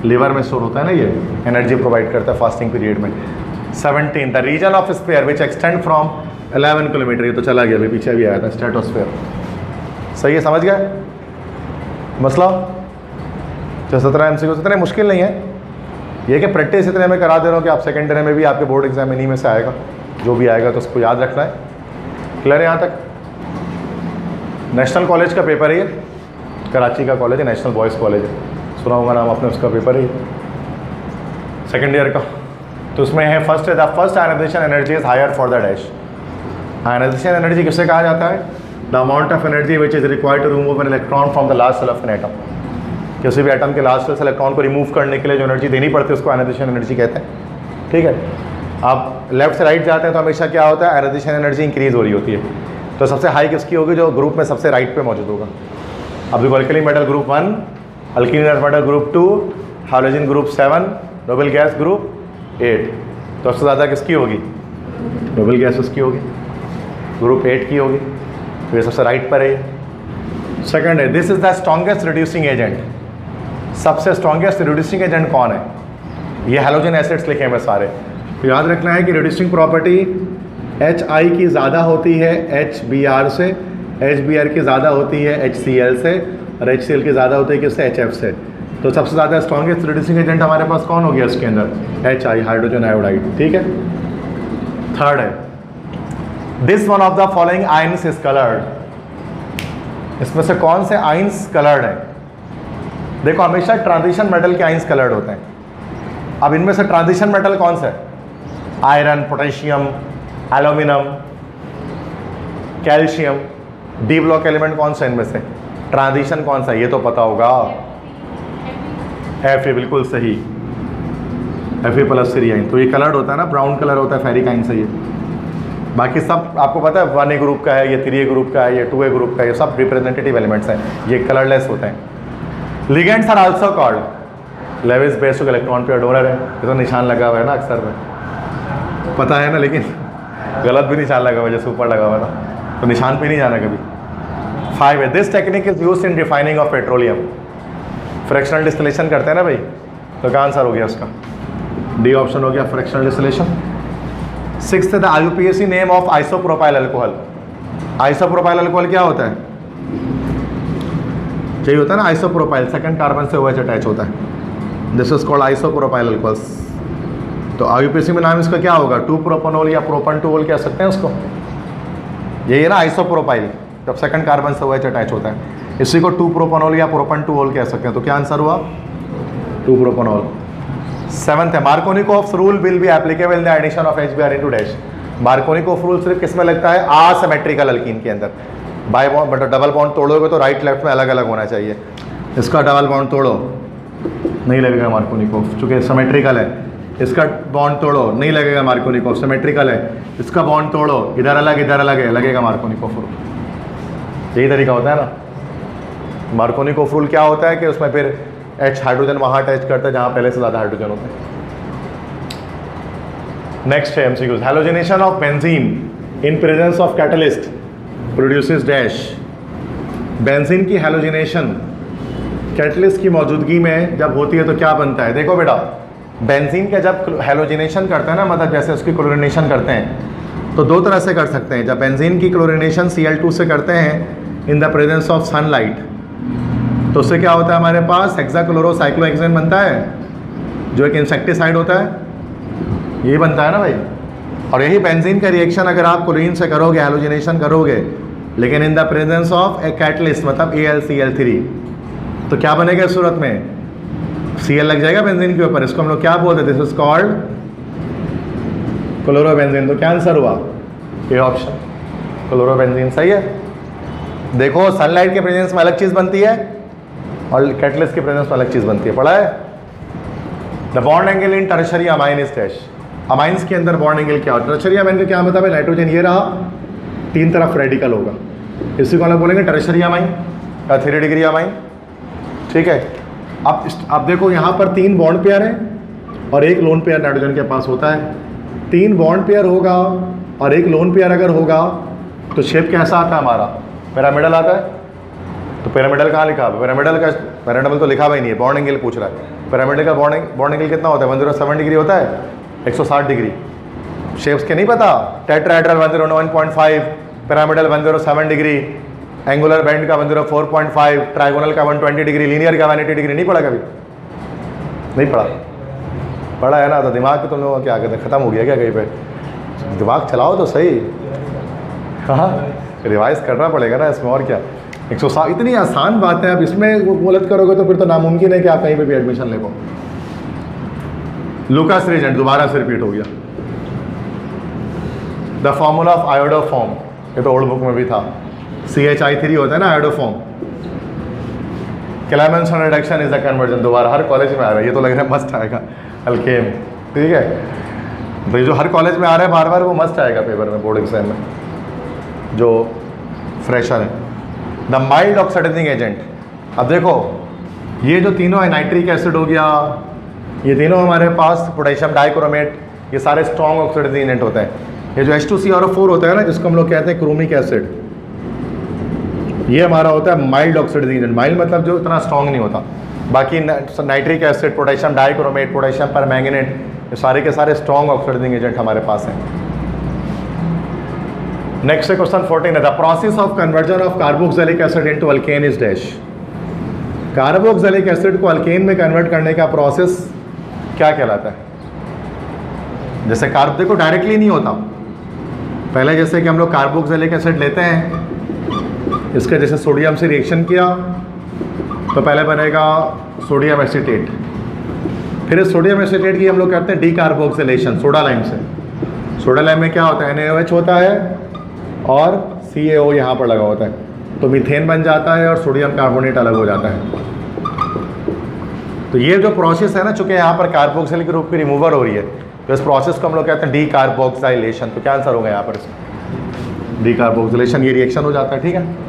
Speaker 1: लिवर में स्टोर होता है ना, ये एनर्जी प्रोवाइड करता है फास्टिंग पीरियड में। 17, the region of sphere which extend from 11 kilometre, ये तो चला गया, अभी पीछे भी आया था, स्ट्रेटोस्फीयर। सही है, समझ गए मसला? जो 17 MCQ इतने मुश्किल नहीं है, ये कि प्रैक्टिस इतने में करा दे रहा हूँ कि आप सेकेंडरी में भी आपके बोर्ड एग्जाम इन्हीं में से आएगा, जो भी आएगा तो उसको याद रखना है। क्लियर है यहाँ तक? नेशनल कॉलेज का पेपर है ये, कराची का कॉलेज है, नेशनल बॉयज़ कॉलेज है, सुना होगा नाम आपने, उसका पेपर है सेकेंड ईयर का। तो उसमें है फर्स्ट है, the first ionization energy is higher for the dash. Ionization energy किससे कहा जाता है? The amount of energy which is required to remove an electron from the last shell of an atom. किसी भी एटम के लास्ट सेल से इलेक्ट्रॉन को रिमूव करने के लिए जो एनर्जी देनी पड़ती है उसको आयनाइजेशन एनर्जी कहते हैं। ठीक है, आप लेफ्ट से राइट जाते हैं तो हमेशा क्या होता है? आयनाइजेशन एनर्जी इंक्रीज हो रही होती है। तो सबसे हाई किसकी होगी? जो ग्रुप में सबसे राइट पे मौजूद होगा। अब देखो, alkali metal group 1, alkyne earth metal group 2, hydrogen group 7, noble gas group 8, तो सबसे ज़्यादा किसकी होगी? नोबल गैस उसकी होगी, ग्रुप 8 की होगी, तो ये सबसे राइट पर है। सेकंड है, this is the strongest reducing agent. सबसे स्ट्रॉन्गेस्ट रिड्यूसिंग एजेंट कौन है? ये हैलोजन एसिड्स लिखे हैं सारे, तो याद रखना है कि रिड्यूसिंग प्रॉपर्टी HI की ज़्यादा होती है HBr से, HBr की ज़्यादा होती है HCl से, और HCl की ज़्यादा होती है किससे? HF से। तो सबसे ज़्यादा स्ट्रॉन्गेस्ट रिड्यूसिंग एजेंट हमारे पास कौन हो गया इसके अंदर? HI, hydrogen iodide. ठीक है। थर्ड है, this one of the following ions is coloured. इसमें से कौन से आयन्स कलर्ड हैं? देखो, हमेशा ट्रांजिशन मेटल के आयन्स कलर्ड होते हैं। अब इनमें से ट्रांजिशन मेटल कौन सा है? Iron, potassium, aluminium, calcium. D block element कौन सा इनमें से? ट्रांजिशन कौन सा? ये तो पता होगा, Fe, बिल्कुल सही, Fe+3 आयन। तो ये कलर्ड होता है ना, ब्राउन कलर होता है फेरिक आयन से ये। बाकी सब आपको पता है 1A ग्रुप का है, ये 3A ग्रुप का है, ये 2A ग्रुप का है, ये सब रिप्रेजेंटेटिव एलिमेंट्स हैं, ये कलरलेस होते हैं। Ligands are also called Lewis base to electron pair donor है, ये तो निशान लगा हुआ है ना अक्सर में, पता है ना, लेकिन गलत भी निशान लगा हुआ है, जैसे ऊपर लगा हुआ था, तो निशान पे नहीं जाना कभी। 5 है, this technique is use in refining of petroleum. Fractional distillation करते हैं ना भाई, तो क्या आंसर हो गया उसका? डी ऑप्शन हो गया, फ्रैक्शनल डिस्टिलेशन। 6 है, the IUPAC name of isopropyl alcohol. Isopropyl alcohol क्या होता है? यही होता है ना, आइसोप्रोपाइल, सेकंड कार्बन से OH अटैच होता है, this is called isopropyl alcohols. तो IUPAC में नाम इसका क्या होगा? 2-प्रोपेनॉल या प्रोपन-2-ओल कह सकते हैं उसको, यही है ना आइसोप्रोपाइल, जब सेकंड कार्बन से OH अटैच होता है, इसी को 2-प्रोपेनॉल या प्रोपन-2-ओल कह सकते हैं। तो क्या आंसर हुआ? 2-प्रोपेनॉल। 7 है, Markovnikov's rule will be applicable in the addition of HBr into dash. Markovnikov rule सिर्फ किस में लगता है? असिमेट्रिकल अल्कीन के अंदर। बाय बॉन्ड मतलब डबल बॉन्ड तोड़ोगे तो राइट लेफ्ट में अलग अलग होना चाहिए। इसका डबल बॉन्ड तोड़ो, नहीं लगेगा मार्कोनिकोव, चूँकि सिमेट्रिकल है। इसका बॉन्ड तोड़ो, नहीं लगेगा मार्कोनिकोव, सिमेट्रिकल है। इसका बॉन्ड तोड़ो, इधर अलग है, लगेगा मार्कोनिकोव रूल। यही तरीका होता है ना। मार्कोनिकोव रूल क्या होता है कि उसमें फिर H हाइड्रोजन वहाँ अटैच करता है जहाँ पहले से ज़्यादा हाइड्रोजन होते हैं। नेक्स्ट है MCQs, halogenation of benzene in presence of catalyst produces dash. Benzene की हैलोजिनेशन कैटलिस्ट की मौजूदगी में जब होती है तो क्या बनता है? देखो बेटा, बेंजीन का जब हैलोजिनेशन करते हैं ना, मतलब जैसे उसकी क्लोरिनेशन करते हैं, तो दो तरह से कर सकते हैं। जब बेंजीन की क्लोरिनेशन Cl2 से करते हैं इन द प्रेजेंस ऑफ सनलाइट, तो उससे क्या होता है, हमारे पास हेक्साक्लोरोसाइक्लोहेक्सेन बनता है, जो एक इंसेक्टिसाइड होता है, ये बनता है ना भाई। और यही बेंजीन का रिएक्शन अगर आप क्लोरीन से करोगे, हैलोजिनेशन करोगे, लेकिन इन the presence of a catalyst मतलब AlCl3, तो क्या बनेगा इस सूरत में? Cl लग जाएगा बेंजीन के ऊपर। इसको हम लोग क्या बोलते हैं? This is called chlorobenzene. तो क्या आंसर हुआ? ये ऑप्शन, क्लोरोबेंजीन सही है। देखो, सनलाइट के प्रेजेंस में अलग चीज़ बनती है और कैटलिस्ट के प्रेजेंस में अलग चीज़ बनती है, पढ़ा है? The bond angle in tertiary amine is dash. Amines के अंदर बॉन्ड एंगल क्या होता है? टर्शरी अमाइन का क्या मतलब है? नाइट्रोजन ये रहा, तीन तरफ रेडिकल होगा, इसी को हम लोग बोलेंगे टर्शरी अमाइन या 3 डिग्री अमाइन, ठीक है। अब देखो, यहाँ पर 3 बॉन्ड पेयर हैं और एक लोन पेयर नाइट्रोजन के पास होता है। 3 बॉन्ड पेयर होगा और एक लोन पेयर अगर होगा तो शेप कैसा आता है हमारा? पिरामिडल आता है। तो पिरामिडल कहाँ लिखा है? पिरामिडल तो लिखा हुआ ही नहीं है, बॉन्ड एंगल पूछ रहा है। पिरामिडल का बॉन्ड एंगल कितना होता है? 107 डिग्री होता है, 160 डिग्री। शेप्स के नहीं पता? Tetrahedral 101.5, pyramidal 107 degree, angular bend का 104.5, ट्राइगोनल का 120 डिग्री, लीनियर का 180 डिग्री। नहीं पढ़ा कभी? नहीं पढ़ा? पढ़ा है ना। तो दिमाग तो तुम लोगों को क्या कहते हैं, ख़त्म हो गया क्या कहीं पे? दिमाग चलाओ तो सही। हाँ, रिवाइज करना पड़ेगा ना इसमें, और क्या। 160 इतनी आसान बात है। अब इसमें गलत करोगे तो फिर तो नामुमकिन है कि आप कहीं पे भी एडमिशन ले पाओ। लुकास रीजेंट दोबारा से रिपीट हो गया। द फॉर्मूला ऑफ आयोडोफॉर्म, ये तो ओल्ड बुक में भी था, CH3 होता है ना iodoform. Clemmensen reduction is the conversion, दोबारा हर कॉलेज में आ रहा है, ये तो लग रहा है मस्त आएगा अल्केन, ठीक है। तो जो हर कॉलेज में आ रहा है बार बार, वो मस्त आएगा पेपर में, बोर्ड एग्जाम में, जो फ्रेशर है। The mild oxidizing agent. अब देखो, ये जो तीनों है, नाइट्रिक एसिड हो गया, ये तीनों हमारे पास पोटेशियम डाइक्रोमेट, ये सारे स्ट्रॉन्ग ऑक्सीडाइजिंग एजेंट होते हैं। ये जो H2CrO4 होता है ना, जिसको हम लोग कहते हैं क्रोमिक एसिड, ये हमारा होता है माइल्ड ऑक्सीडाइजिंग एजेंट। माइल्ड मतलब जो इतना स्ट्रॉन्ग नहीं होता। बाकी nitric acid, potassium dichromate, potassium permanganate, ये सारे के सारे स्ट्रॉन्ग ऑक्सीडाइजिंग एजेंट हमारे पास हैं। नेक्स्ट है क्वेश्चन 14 है, the process of conversion of carboxylic acid into alkane is dash. Carboxylic acid को अल्केन में कन्वर्ट करने का प्रोसेस क्या कहलाता है? जैसे देखो डायरेक्टली नहीं होता। पहले जैसे कि हम लोग कार्बोक्सिलिक एसिड लेते हैं, इसका जैसे सोडियम से रिएक्शन किया तो पहले बनेगा सोडियम एसीटेट, फिर इस सोडियम एसीटेट की हम लोग करते हैं डीकार्बोक्सिलेशन सोडा लाइम से। सोडा लाइम में क्या होता है? NaOH होता है और CaO यहाँ पर लगा होता है, तो मीथेन बन जाता है और सोडियम कार्बोनेट अलग हो जाता है। तो ये जो प्रोसेस है ना, चूँकि यहाँ पर कार्बोक्सिलिक ग्रुप की रिमूवर हो रही है, तो इस प्रोसेस को हम लोग कहते हैं डीकार्बोक्साइलेशन। तो क्या आंसर होगा यहाँ पर? डीकार्बोक्सिलेशन, ये रिएक्शन हो जाता है, ठीक है।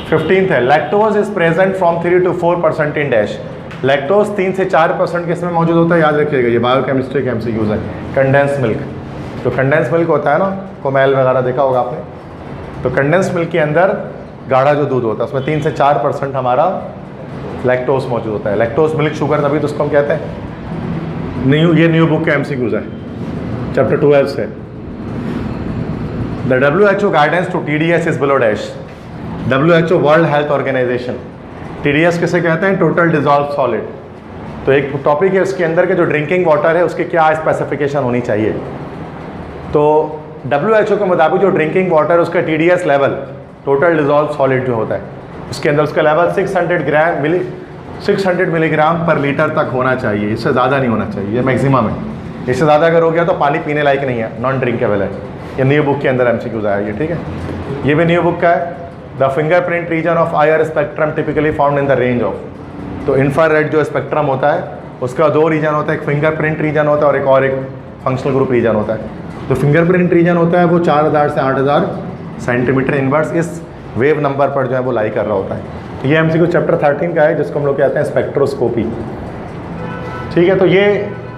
Speaker 1: 15th है, lactose is present from 3 to 4% in dash. Lactose 3 से 4% किसमें मौजूद होता है? याद रखिएगा, ये बायोकेमिस्ट्री के MCQs है। कंडेंस मिल्क, तो कंडेंस मिल्क होता है ना, कोमैल वगैरह देखा होगा आपने, तो कंडेंस मिल्क के अंदर गाढ़ा जो दूध होता है उसमें 3 से 4% हमारा लैक्टोज मौजूद होता है। लैक्टोज मिल्क शुगर, तभी तो उसको हम कहते हैं। ये न्यू बुक के MCQs है, चैप्टर 12 से। The WHO guidance to TDS is below dash. WHO World Health Organization, TDS किसे कहते हैं? Total dissolve solid. तो एक टॉपिक है उसके अंदर के जो ड्रिंकिंग वाटर है उसकी क्या स्पेसिफिकेशन होनी चाहिए। तो WHO के मुताबिक जो ड्रिंकिंग वाटर उसका TDS level, total dissolve solid जो होता है, उसके अंदर उसका लेवल 600 मिलीग्राम पर लीटर तक होना चाहिए, इससे ज़्यादा नहीं होना चाहिए, ये मैक्सिमम है। इससे ज़्यादा अगर हो गया तो पानी पीने लायक नहीं है, नॉन ड्रिंकेबल है। ये न्यू बुक के अंदर MCQs आया ये, ठीक है। ये भी न्यू बुक का है। The fingerprint region of IR spectrum typically found in the range of, तो इंफ्रारेड जो स्पेक्ट्रम होता है उसका दो रीजन होता है, एक फिंगरप्रिंट रीजन होता है और एक फंक्शनल ग्रुप रीजन होता है। तो फिंगरप्रिंट रीजन होता है वो 4000 से 8000 सेंटीमीटर इनवर्स इस वेव नंबर पर जो है वो लाई कर रहा होता है। ये एमसीक्यू चैप्टर 13 का है जिसको हम लोग कहते हैं स्पेक्ट्रोस्कोपी। ठीक है, तो ये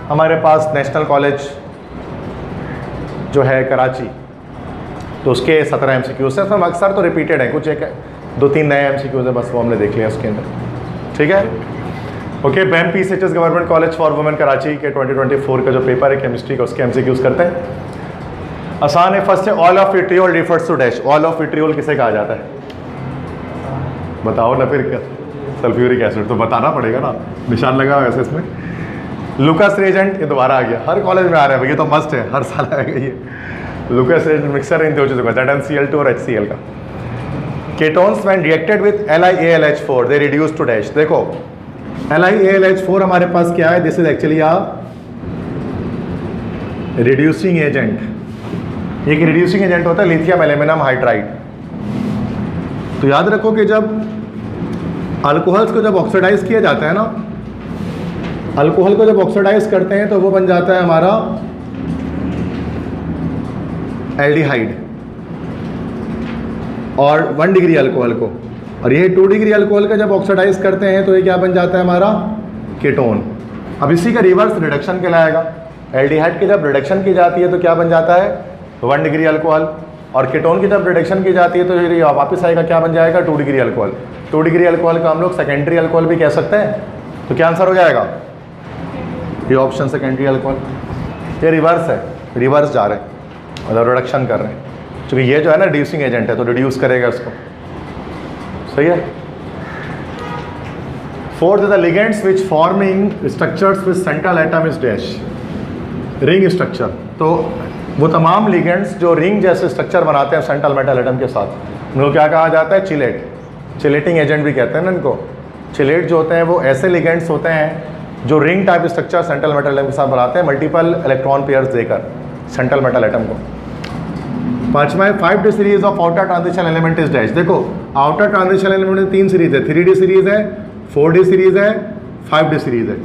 Speaker 1: हमारे पास नेशनल कॉलेज जो है कराची, तो उसके 17 एमसीक्यूज हैं, सब अक्सर तो रिपीटेड है, कुछ एक 2-3 नए एमसीक्यूज है बस, वो हमने देख लिया उसके अंदर। ठीक है, okay. BAMM PCHS government college for women Karachi के 2024 का जो पेपर है केमिस्ट्री का, उसके एमसीक्यूज करते हैं। आसान है। फर्स्ट है oil of vitriol refers to dash. Oil of vitriol किसे कहा जाता है? बताओ ना फिर, सल्फ्यूरिक एसिड, तो बताना पड़ेगा ना, निशान लगा हुआ है इसमें। लुकास रिएजेंट, ये दोबारा आ गया, हर कॉलेज में आ रहा है, ये तो मस्ट है, हर साल आएगा ये। लुकास रिएजेंट मिक्सर इन दो चीज़ों का, ZnCl2 और HCl का। Ketones when reacted with LiAlH4 they reduce to dash. देखो LiAlH4 हमारे पास क्या है, this is actually a reducing agent. एक रिड्यूसिंग एजेंट होता है लिथियम एल्यूमिनियम हाइड्राइड। तो याद रखो कि जब अल्कोहल्स को जब ऑक्सीडाइज किया जाता है ना, अल्कोहल को जब ऑक्सीडाइज करते हैं तो वो बन जाता है हमारा एल्डिहाइड, और 1 डिग्री अल्कोहल को, और ये 2 डिग्री अल्कोहल का जब ऑक्सीडाइज करते हैं तो ये क्या बन जाता है हमारा कीटोन। अब इसी का रिवर्स रिडक्शन कहलाएगा। एल्डिहाइड की जब रिडक्शन की जाती है तो क्या बन जाता है 1 डिग्री अल्कोहल, और कीटोन की जब रिडक्शन की जाती है तो ये वापस आएगा, क्या बन जाएगा 2 डिग्री अल्कोहल। 2 डिग्री अल्कोहल का हम लोग सेकेंडरी अल्कोहल भी कह सकते हैं। तो क्या आंसर हो जाएगा? ये ऑप्शन सेकेंडरी अल्कोहल। ये रिवर्स है, रिवर्स जा रहे हैं, मतलब रिडक्शन कर रहे हैं, क्योंकि ये जो है ना रिड्यूसिंग एजेंट है तो रिड्यूस करेगा उसको। सही है। Fourth the ligands which forming structures with central atom is dash. Ring structure, तो वो तमाम लिगेंड्स जो रिंग जैसे स्ट्रक्चर बनाते हैं सेंट्रल मेटल एटम के साथ, उनको क्या कहा जाता है? चिलेट। चिलेटिंग एजेंट भी कहते हैं ना इनको। चिलेट जो होते हैं वो ऐसे लिगेंड्स होते हैं जो ring type structure central metal atom के साथ बनाते हैं, मल्टीपल इलेक्ट्रॉन पेयर्स देकर सेंट्रल मेटल एटम को। पांचवा 5D series of outer transition element is dash. देखो आउटर ट्रांजिशन एलिमेंट में 3 सीरीज है, 3D सीरीज है, 4D सीरीज है, 5D सीरीज है।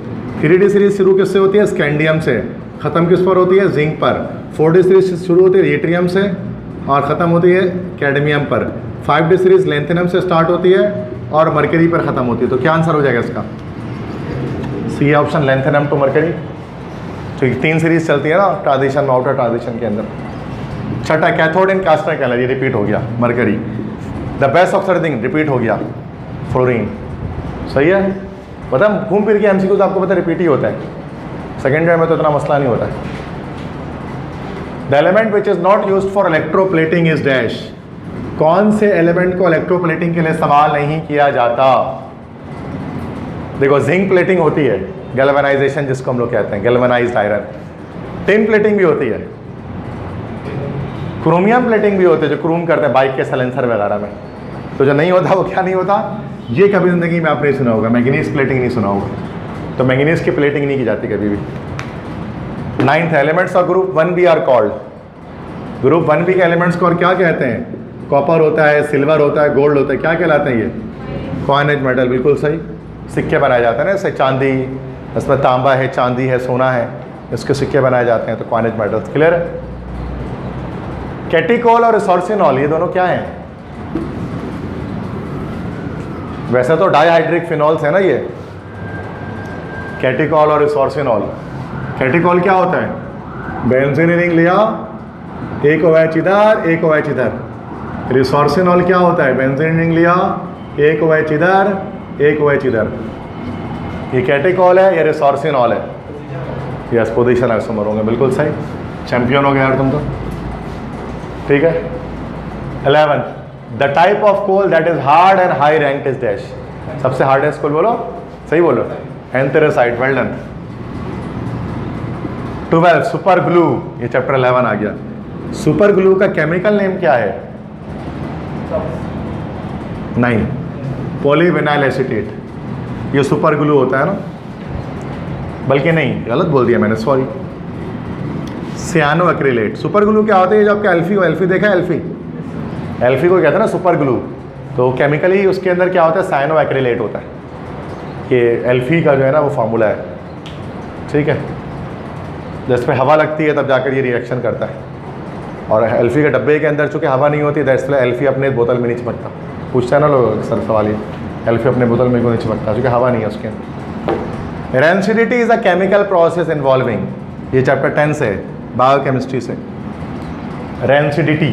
Speaker 1: 3D सीरीज शुरू किससे होती है? स्कैंडियम से। ख़त्म किस पर होती है? जिंक पर। 4D सीरीज शुरू होती है एट्रियम से और ख़त्म होती है कैडमियम पर। 5D सीरीज लेंथेनम से स्टार्ट होती है और मरकरी पर ख़त्म होती है। तो क्या आंसर हो जाएगा इसका? C option, lanthanum to mercury. तो 3 सीरीज चलती है ना ट्रांजिशन में, आउटर ट्रांजिशन के अंदर। छठा कैथोड इन कास्टर कहला, ये रिपीट हो गया, mercury. The best oxidizing repeat हो गया, फ्लोरीन। सही है। पता घूम फिर के एमसीक्यू तो आपको पता रिपीट ही होता है, सेकेंड ईयर में तो इतना मसला नहीं होता है। The element which is not used for electroplating is dash. कौन से एलिमेंट को इलेक्ट्रोप्लेटिंग के लिए इस्तेमाल नहीं किया जाता? देखो जिंक प्लेटिंग होती है, गैल्वेनाइजेशन जिसको हम लोग कहते हैं, गैल्वेनाइज्ड आयरन। टिन प्लेटिंग भी होती है, क्रोमियम प्लेटिंग भी होती है, जो क्रोम करते हैं बाइक के साइलेंसर वगैरह में। तो जो नहीं होता वो क्या नहीं होता? ये कभी ज़िंदगी में आपने सुना होगा, मैंगनीज प्लेटिंग नहीं सुना होगा, तो मैंगनीज की प्लेटिंग नहीं की जाती कभी भी। 9th elements of group 1b are called. Group 1b के एलिमेंट्स को और क्या कहते हैं? कॉपर होता है, सिल्वर होता है, गोल्ड होता है, क्या कहलाते हैं ये? Coinage metal. बिल्कुल सही। सिक्के बनाए जाते हैं ना, इससे चांदी, इसमें तांबा है, चांदी है, सोना है, इसके सिक्के बनाए जाते हैं, तो कॉइनेज मेटल्स। क्लियर है। कैटिकॉल और रिसोर्सिनॉल ये दोनों क्या हैं? वैसे तो डाइहाइड्रिक फिनॉल्स है ना ये, कैटिकॉल और रिसोर्सिनॉल। कैटिकॉल क्या होता है? बेंजीन रिंग लिया, एक OH इधर, एक OH इधर। रिसोर्सिनॉल क्या होता है? बेंजीन रिंग लिया, एक OH इधर, एक OH इधर। ये कैटिकॉल है, ये रिसोर्सिनॉल है। यस, पोजीशन आइसोमर होंगे। बिल्कुल सही, चैंपियन हो गया यार तुम तो। ठीक है। 11 the type of coal that is hard and high rank is dash. सबसे हार्डेस्ट कोल बोलो, सही बोलो, anthracite. Well done. 12 super glue, ये चैप्टर 11 आ गया। सुपर ग्लू का केमिकल नेम क्या है? नहीं, पॉलीविनाइल एसीटेट। ये सुपर ग्लू होता है ना, बल्कि नहीं, गलत बोल दिया मैंने, sorry. Cyanoacrylate. Super glue क्या होता है? जो आपका एल्फी हो, एल्फी देखा है? एल्फी, एल्फी को कहते हैं ना सुपर ग्लू। तो केमिकली उसके अंदर क्या होता है, साइनो एक्रिलेट होता है, कि एल्फी का जो है ना वो फार्मूला है, ठीक है। जिस पे हवा लगती है तब जाकर ये रिएक्शन करता है, और एल्फी के डब्बे के अंदर चूँकि हवा नहीं होती, दैट्स वाई एल्फी अपने बोतल में नहीं चिपकता। पूछता है ना लोग सर सवाल, ये एल्फी अपने बोतल में क्यों नहीं चिपकता, क्योंकि हवा नहीं है उसके अंदर। Rancidity is a chemical process involving, ये चैप्टर 10 से बायोकेमिस्ट्री से। रेंसिडिटी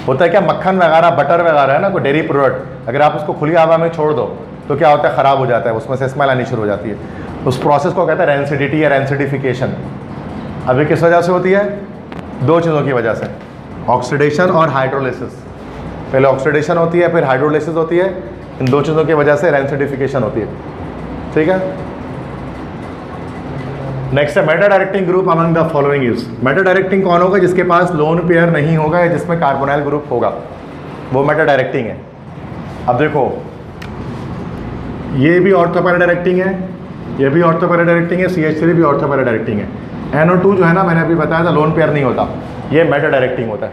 Speaker 1: होता है क्या, मक्खन वगैरह बटर वगैरह है ना, कोई डेयरी प्रोडक्ट, अगर आप उसको खुली हवा में छोड़ दो तो क्या होता है, ख़राब हो जाता है, उसमें से स्मेल आनी शुरू हो जाती है। उस प्रोसेस को कहते हैं रेंसिडिटी या रेंसिडिफिकेशन। अभी किस वजह से होती है, दो चीज़ों की वजह से, ऑक्सीडेशन और हाइड्रोलिसिस। पहले ऑक्सीडेशन होती है, फिर हाइड्रोलिसिस होती है, इन दो चीज़ों की वजह से रेंसिडिफिकेशन होती है, ठीक है। नेक्स्ट है Meta directing group among the following is. Meta directing कौन होगा, जिसके पास लोन पेयर नहीं होगा या जिसमें कार्बोनाइल ग्रुप होगा, वो मेटा डायरेक्टिंग है। अब देखो, ये भी ऑर्थो पैरा डायरेक्टिंग है, ये भी ऑर्थो पैरा डायरेक्टिंग है, CH3 भी ऑर्थो पैरा डायरेक्टिंग है। NO2 जो है ना, मैंने अभी बताया था लोन पेयर नहीं होता, ये मेटा डायरेक्टिंग होता है।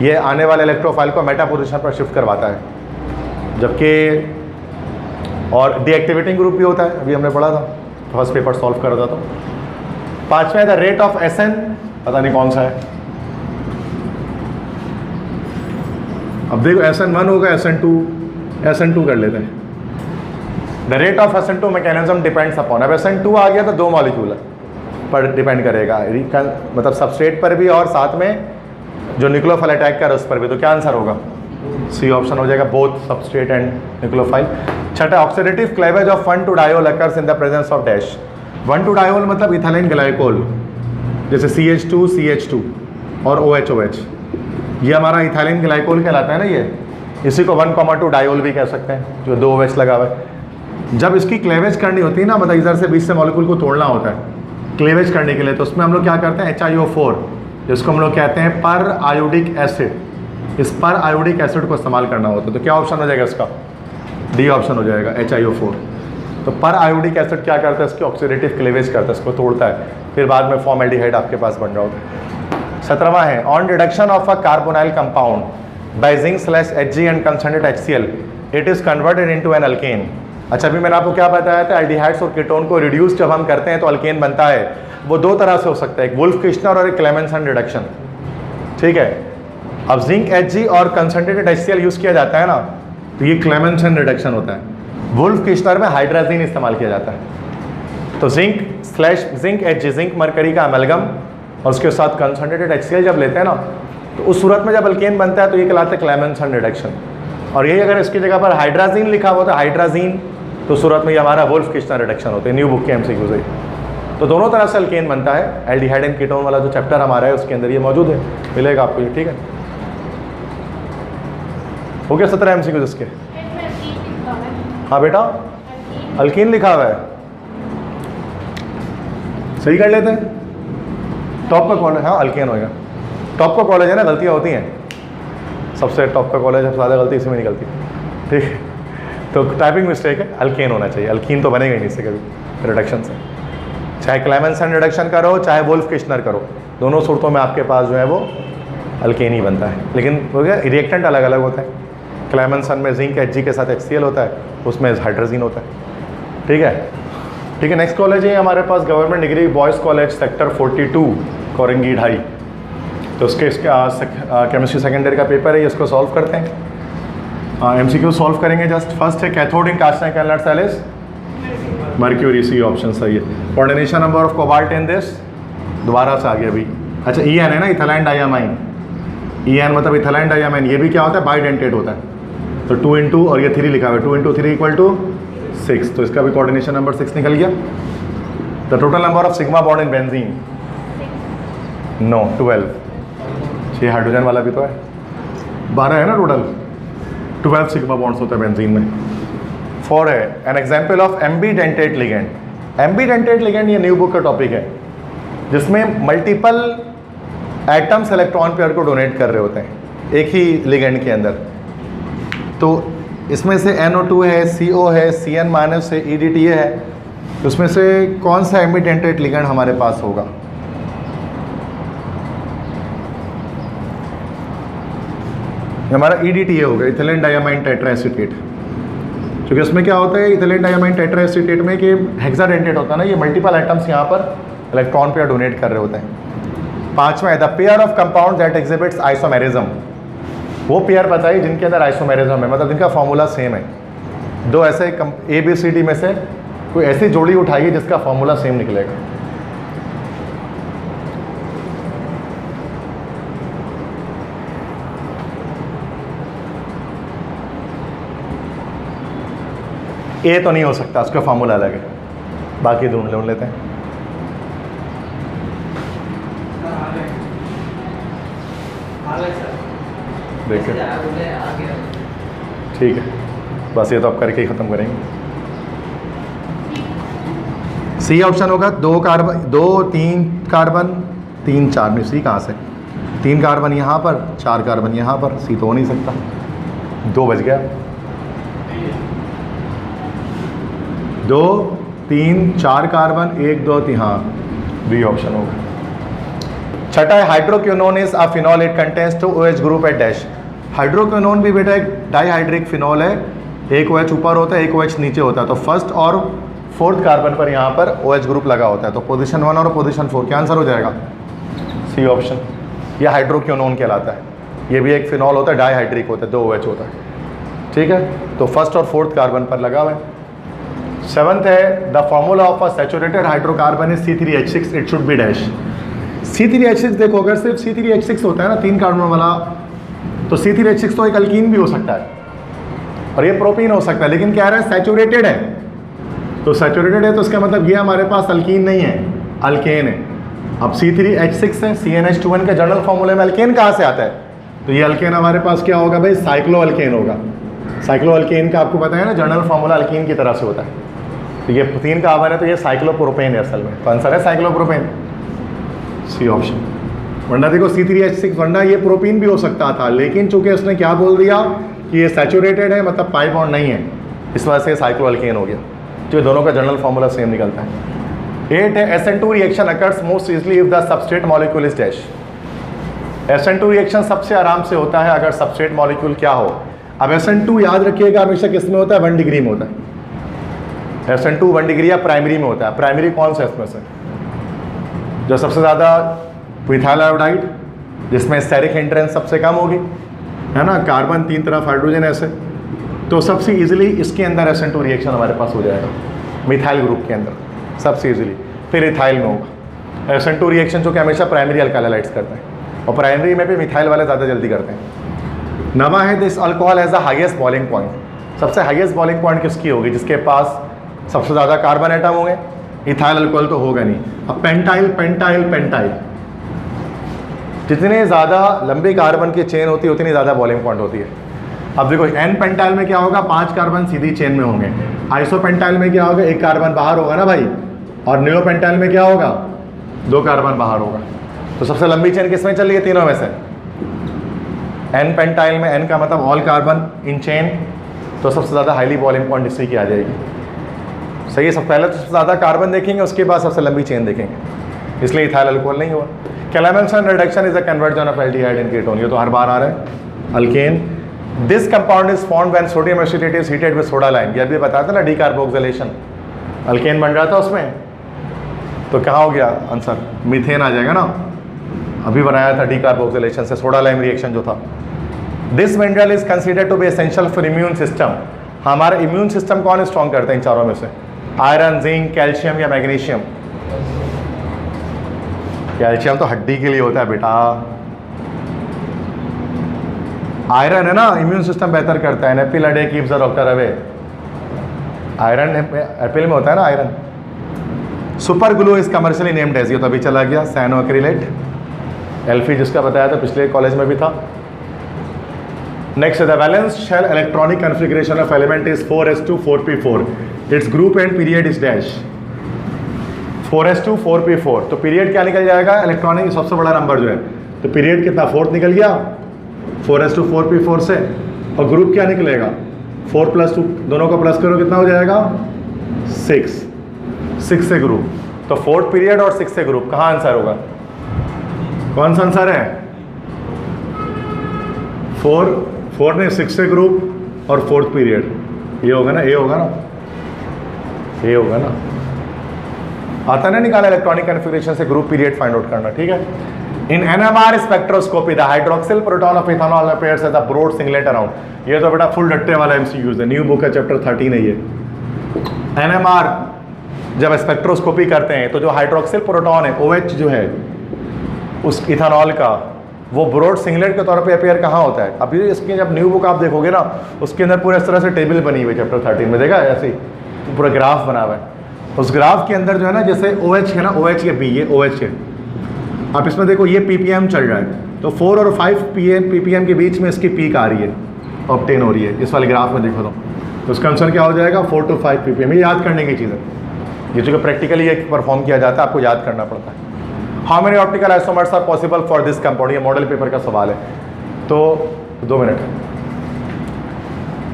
Speaker 1: ये आने वाले इलेक्ट्रोफाइल को मेटा पोजीशन पर शिफ्ट करवाता है, जबकि और डीएक्टिवेटिंग ग्रुप भी होता है, अभी हमने पढ़ा था, फर्स्ट पेपर सॉल्व कर रहा था। तो पांचवा है द रेट ऑफ SN, पता नहीं कौन सा है। अब देखो SN1 होगा, SN2 कर लेते हैं। The rate of SN2 mechanism depends upon, अब SN2 आ गया तो दो मॉलिक्यूल पर डिपेंड करेगा, मतलब सबस्ट्रेट पर भी और साथ में जो न्यूक्लियोफाइल अटैक कर उस पर भी। तो क्या आंसर होगा, सी ऑप्शन हो जाएगा, बोथ सबस्ट्रेट एंड न्यूक्लियोफाइल। छठा, ऑक्सीडेटिव क्लेवेज ऑफ 1,2-डायोल occurs in the presence of dash. 1,2-डायोल मतलब इथाइलिन ग्लाइकोल, जैसे CH2 CH2 और OH, ये हमारा इथाइलिन ग्लाइकोल कहलाता है ना, ये इसी को 1,2 डायोल भी कह सकते हैं, जो 2 OH लगा हुआ है। जब इसकी क्लेवेज करनी होती है ना, मतलब इधर से बीच से मॉलिक्यूल को तोड़ना होता है क्लेवेज करने के लिए, तो उसमें हम लोग क्या करते हैं, HiO4, जिसको हम लोग कहते हैं पर आयोडिक एसिड, इस पर आयोडिक एसिड को इस्तेमाल करना होता है। तो क्या ऑप्शन हो जाएगा इसका, डी ऑप्शन हो जाएगा, HiO4। तो पर आयोडिक एसिड क्या करता है, इसकी ऑक्सीडेटिव क्लेवेज करता है, इसको तोड़ता है, फिर बाद में फॉर्मेल्डिहाइड आपके पास बन रहा होता है। 17वां है on reduction of a carbonyl compound by Zinc/Hg and concentrated HCl it is converted into an alkane. अच्छा, अभी मैंने आपको क्या बताया था, एल्डिहाइड्स और कीटोन को रिड्यूस जब हम करते हैं तो अल्केन बनता है। वो दो तरह से हो सकता है, एक वुल्फ किश्नर और एक क्लेमेंसन रिडक्शन, ठीक है। अब Zinc/Hg और कंसनट्रेटेड HCl यूज़ किया जाता है ना, तो ये क्लेमेंसन रिडक्शन होता है। वुल्फ किश्नर में हाइड्राजीन इस्तेमाल किया जाता है। तो Zinc/Hg, जिंक मरकरी का अमेलगम और उसके साथ कंसनट्रेटेड HCl जब लेते हैं ना, तो उस सूरत में जब अल्केन बनता है तो ये कहलाता है क्लेमेंसन रिडक्शन। और यही अगर इसकी जगह पर हाइड्राजीन लिखा हुआ था, हाइड्राजीन, तो सूरत में ये हमारा वुल्फ किश्नर रिडक्शन होता है। न्यू बुक के MCQ से। तो दोनों तरह से अल्केन बनता है। एल्डिहाइड एंड कीटोन वाला जो चैप्टर हमारा है उसके अंदर ये मौजूद है, मिलेगा आपको ये, ठीक है। हो गया 17 MCQ इसके। हाँ बेटा, अल्कीन लिखा हुआ है, सही कर लेते हैं। टॉप का कॉलेज, हाँ अल्केन होगा, टॉप का कॉलेज है ना, गलतियाँ होती हैं, सबसे टॉप का कॉलेज है, ज़्यादा गलती इसमें निकलती है, ठीक है। तो टाइपिंग मिस्टेक है, अल्केन होना चाहिए, अल्कीन तो बनेगा ही नहीं इससे कभी रिडक्शन से। चाहे क्लेमेंसन रिडक्शन करो चाहे वुल्फ किश्नर करो, दोनों सूरतों में आपके पास जो है वो अल्केन ही बनता है, लेकिन वो क्या रिएक्टेंट अलग अलग होता है। क्लेमेंसन में Zinc/Hg के साथ HCl होता है, उसमें हाइड्रोजीन होता है, ठीक है। ठीक है, नेक्स्ट कॉलेज है हमारे पास government degree boys college sector 42 Korangi ढाई। तो उसके केमिस्ट्री सेकेंडरी का पेपर है, इसको सॉल्व करते हैं। MCQ सॉल्व करेंगे। जस्ट फर्स्ट है cathode in Castner Kellner cell is mercury, C option सही है। Coordination number of cobalt in this, दोबारा से आ गया अभी। अच्छा, EN है ना, इथाइलाइन डायमाइन, EN मतलब इथाइलाइन डायमाइन, ये भी क्या होता है, बाइडेंटेट होता है। तो 2 × और ये 3 लिखा हुआ है, 2 × 3 = 6, तो इसका भी कोऑर्डिनेशन नंबर 6 निकल गया। The total number of sigma bond in benzene, no 12, 6 hydrogen वाला भी तो है, 12 है ना टोटल, 12 सिग्मा बॉन्ड्स होता है बेंजीन में। 4 है an example of ambidentate ligand. Ambidentate ligand ये न्यू बुक का टॉपिक है, जिसमें मल्टीपल एटम्स इलेक्ट्रॉन पेयर को डोनेट कर रहे होते हैं एक ही लिगेंड के अंदर। तो इसमें से NO2 है, CO है, CN- है, EDTA है, तो उसमें से कौन सा एम्बीडेंटेट लिगेंड हमारे पास होगा? हमारा EDTA होगा, इथिलीन डायमाइन टेट्राएसीटेट। क्योंकि उसमें क्या होता है इथिलीन डायमाइन टेट्राएसीटेट में कि हेक्साडेंटेट होता है ना, ये मल्टीपल आइटम्स यहाँ पर इलेक्ट्रॉन पेयर डोनेट कर रहे होते हैं। पांचवा है the pair of compound that exhibits isomerism. वो पेयर बताइए जिनके अंदर आइसोमेरिज्म है, मतलब जिनका फॉर्मूला सेम है। दो ऐसे ABCD में से कोई ऐसी जोड़ी उठाइए जिसका फॉर्मूला सेम निकलेगा। ए तो नहीं हो सकता, उसका फॉर्मूला अलग है, बाकी ढूंढ लेते हैं। देखिए ठीक है, बस ये तो आप करके ही ख़त्म करेंगे। सी ऑप्शन होगा 2 कार्बन 2 3 कार्बन 3 4 में। सी कहाँ से? 3 कार्बन यहाँ पर 4 कार्बन यहाँ पर, सी तो हो नहीं सकता। 2 बज गया। 2 3 4 कार्बन 1 2 3, हाँ बी ऑप्शन होगा। छठा है hydroquinone is a phenol, it contains 2 OH group at dash. Hydroquinone भी बेटा एक डाईहाइड्रिक फिनॉल है, एक OH ऊपर होता है, एक OH नीचे होता है। तो फर्स्ट और फोर्थ कार्बन पर यहाँ पर OH ग्रुप लगा होता है, तो पोजीशन 1 और पोजीशन 4 क्या आंसर हो जाएगा? C option. यह हाइड्रोक्विनोन कहलाता है। ये भी एक फिनॉल होता है, डाईहाइड्रिक होता है, 2 OH होता है, ठीक है। तो फर्स्ट और फोर्थ कार्बन पर लगा हुआ है। 7th है the formula of a saturated hydrocarbon is C3H6, it should be dash. C3H6 देखो, अगर सिर्फ C3H6 होता है ना 3 कार्बन वाला, तो C3H6 तो एक अल्कीन भी हो सकता है और ये प्रोपीन हो सकता है, लेकिन क्या है सैचुरेटेड है। तो सैचुरेटेड है तो इसका मतलब ये हमारे पास अल्कीन नहीं है, अल्केन है। अब C3H6 है, CnH2n के जनरल फॉर्मूले में अल्केन कहाँ से आता है? तो ये अल्केन हमारे पास क्या होगा भाई? साइक्लो अल्केन होगा। साइक्लो अल्केन का आपको पता है ना, जनरल फॉर्मूला अल्कीन की तरह से होता है। तो ये 3 कार्बन है, तो ये साइक्लोप्रोपेन है असल में, तो आंसर है साइक्लोप्रोपेन, सी ऑप्शन। वरना देखो C3H6 वरना ये प्रोपीन भी हो सकता था, लेकिन चूंकि उसने क्या बोल दिया कि ये सैचुरेटेड है, मतलब पाई बॉन्ड नहीं है, इस वजह से साइक्लो अल्केन हो गया। तो ये दोनों का जनरल फॉर्मूला सेम निकलता है। 8 है SN2 reaction occurs most easily if the substrate molecule is dash. SN2 reaction सबसे आराम से होता है अगर सबस्ट्रेट मॉलिक्यूल क्या हो। अब SN2 याद रखिएगा हमेशा किस में होता है? 1 डिग्री में होता है। SN2 1 डिग्री या प्राइमरी में होता है। प्राइमरी कौन सा है इसमें से? जो सबसे ज़्यादा मिथाइल आयोडाइड, जिसमें स्टेरिक एंट्रेंस सबसे कम होगी, है ना, कार्बन 3 तरफ हाइड्रोजन ऐसे, तो सबसे इजीली इसके अंदर SN2 रिएक्शन हमारे पास हो जाएगा, मिथाइल ग्रुप के अंदर सबसे इजीली। फिर इथाइल में होगा SN2 रिएक्शन, जो कि हमेशा प्राइमरी अल्काइलाइड्स करते हैं, और प्राइमरी में भी मिथाइल वाले ज़्यादा जल्दी करते हैं। नवा है this alcohol has the highest boiling point. सबसे हाईएस्ट बॉइलिंग पॉइंट किसकी होगी? जिसके पास सबसे ज़्यादा कार्बन एटम होंगे। इथाइल अल्कोहल तो होगा नहीं। अब पेंटाइल पेंटाइल पेंटाइल, जितने ज़्यादा लंबी कार्बन की चेन होती है उतनी ज़्यादा बॉइलिंग पॉइंट होती है। अब देखो एन पेंटाइल में क्या होगा? 5 कार्बन सीधी चेन में होंगे। आइसोपेंटाइल में क्या होगा? 1 कार्बन बाहर होगा ना भाई। और नियोपेंटाइल में क्या होगा? 2 कार्बन बाहर होगा। तो सबसे लंबी चेन किसमें चल रही है तीनों में से? एन पेंटाइल में। एन का मतलब ऑल कार्बन इन चेन, तो सबसे ज़्यादा हाईली बॉइलिंग पॉइंट इसी की आ जाएगी। सही है। सब पहले तो सबसे ज़्यादा कार्बन देखेंगे, उसके बाद सबसे लंबी चेन देखेंगे, इसलिए इथाइल अल्कोहल नहीं हुआ। Clemmensen reduction is a conversion of aldehyde in ketone, ये तो हर बार आ रहा है। Alkane, this compound is formed when sodium acetate is heated with soda lime. ये भी बताया था ना, डीकार्बोक्सिलेशन, अल्केन बन रहा था उसमें, तो कहाँ हो गया आंसर? मीथेन आ जाएगा ना। अभी बनाया था डीकार्बोक्सिलेशन से, सोडा लाइम रिएक्शन जो था। This mineral is considered to be essential for immune system. हमारा इम्यून सिस्टम कौन स्ट्रॉन्ग करते हैं इन चारों में से? आयरन, जिंक, कैल्शियम या मैग्नीशियम? कैल्शियम तो हड्डी के लिए होता है बेटा। आयरन है ना, इम्यून सिस्टम बेहतर करता है। Apple a day keeps the doctor away. Iron apple में होता है ना iron. Super glue is commercially named as, ये तो अभी चला गया, साइनोक्रिलेट। एल्फी जिसका बताया था पिछले कॉलेज में भी था। Next, the valence shell electronic configuration of element is 4s2 4p4। It's group and period is dash. 4s2 4p4, तो पीरियड क्या निकल जाएगा? इलेक्ट्रॉनिक सबसे बड़ा नंबर जो है, तो पीरियड कितना? 4 निकल गया 4s2 4p4 से। और ग्रुप क्या निकलेगा? 4 + 2, दोनों को प्लस करो कितना हो जाएगा? 6 से ग्रुप। तो 4th पीरियड और 6 से ग्रुप, कहाँ आंसर होगा? कौन सा आंसर है? 4 4 में 6 से ग्रुप और 4th पीरियड, ये होगा ना, ये होगा ना, ये होगा ना, आता ना निकाला इलेक्ट्रॉनिक कन्फिग्रेशन से ग्रुप पीरियड फाइंड आउट करना, ठीक है। In NMR spectroscopy the hydroxyl proton of ethanol appears as a broad singlet around. ये तो बेटा फुल डट्टे वाला MCQ है, न्यू बुक है, चैप्टर 13 है ये। NMR जब स्पेक्ट्रोस्कोपी करते हैं तो जो हाइड्रोक्सिल प्रोटॉन है OH जो है उस इथेनॉल का, वो ब्रॉड सिंगलेट के तौर पे अपीयर कहाँ होता है। अभी इसकी जब न्यू बुक आप देखोगे ना, उसके अंदर पूरे इस तरह से टेबल बनी हुई है चैप्टर 13 में, देखा ऐसे ही पूरा ग्राफ बना हुआ है। उस ग्राफ के अंदर जो है ना, जैसे OH है ना, OH के B, ये OH है, आप इसमें देखो ये ppm चल रहा है, तो 4 और 5 ppm के बीच में इसकी पीक आ रही है, ऑब्टेन हो रही है, इस वाले ग्राफ में देखो तो उसका आंसर क्या हो जाएगा 4 to 5 ppm। ये याद करने की चीज़ है, ये जो प्रैक्टिकली एक परफॉर्म किया जाता है, आपको याद करना पड़ता है। How many optical isomers are possible for this compound, ये मॉडल पेपर का सवाल है, तो 2 मिनट।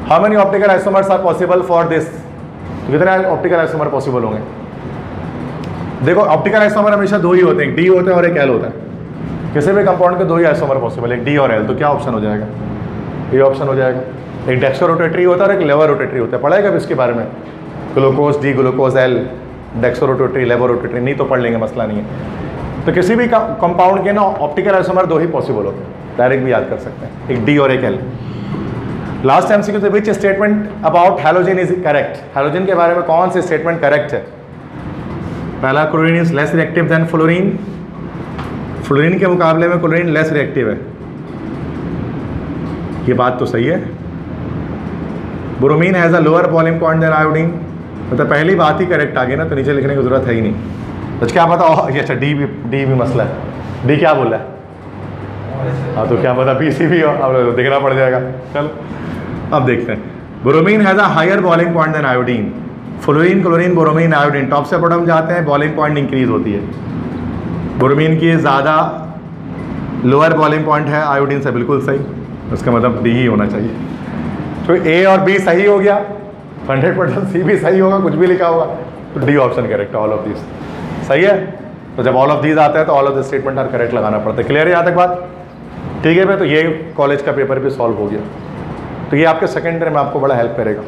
Speaker 1: How many optical isomers are possible for this, कितने ऑप्टिकल आइसोमर पॉसिबल होंगे। देखो ऑप्टिकल आइसोमर हमेशा 2 ही होते हैं, एक D होता है और एक L होता है। किसी भी कंपाउंड के 2 ही आइसोमर पॉसिबल, एक D और L, तो क्या ऑप्शन हो जाएगा, ये ऑप्शन हो जाएगा। एक डेक्सो रोटेटरी होता है और एक लेवर रोटेटरी होता है, पढ़ेगा इसके बारे में, glucose D, glucose L, dextrorotatory, laevorotatory, नहीं तो पढ़ लेंगे, मसला नहीं है। तो किसी भी कंपाउंड के ना ऑप्टिकल आइसोमर 2 ही पॉसिबल होते हैं, डायरेक्ट भी याद कर सकते हैं, एक D और एक L। लास्ट MCQ से which statement about halogen is correct, halogen के बारे में कौन से स्टेटमेंट करेक्ट है। पहला, chlorine is less reactive than fluorine, fluorine के मुकाबले में क्लोरीन लेस रिएक्टिव है, ये बात तो सही है। Bromine has a lower boiling point than iodine, मतलब पहली बात ही करेक्ट आ गई ना, तो नीचे लिखने की जरूरत है ही नहीं। तो क्या पता, ये अच्छा डी भी मसला है, डी क्या बोल रहा है, हाँ तो क्या पता PCB हो, अब देखना पड़ जाएगा। चलो अब देखते हैं। Bromine has a higher boiling point than iodine, fluorine, chlorine, bromine, iodine, top से बॉटम जाते हैं, बॉइलिंग पॉइंट इंक्रीज होती है। ब्रोमीन की ज़्यादा लोअर बॉइलिंग पॉइंट है आयोडीन से, बिल्कुल सही, उसका मतलब D ही होना चाहिए। तो A और B सही हो गया, 100% C भी सही होगा, कुछ भी लिखा होगा, तो D option correct, all of this सही है। तो जब ऑल ऑफ दीज आता है तो all of the statement are correct लगाना पड़ता है। क्लियर है यहाँ तक बात, ठीक है भाई। तो ये कॉलेज का पेपर भी सॉल्व हो गया, तो ये आपके सेकेंड ईयर में आपको बड़ा हेल्प करेगा।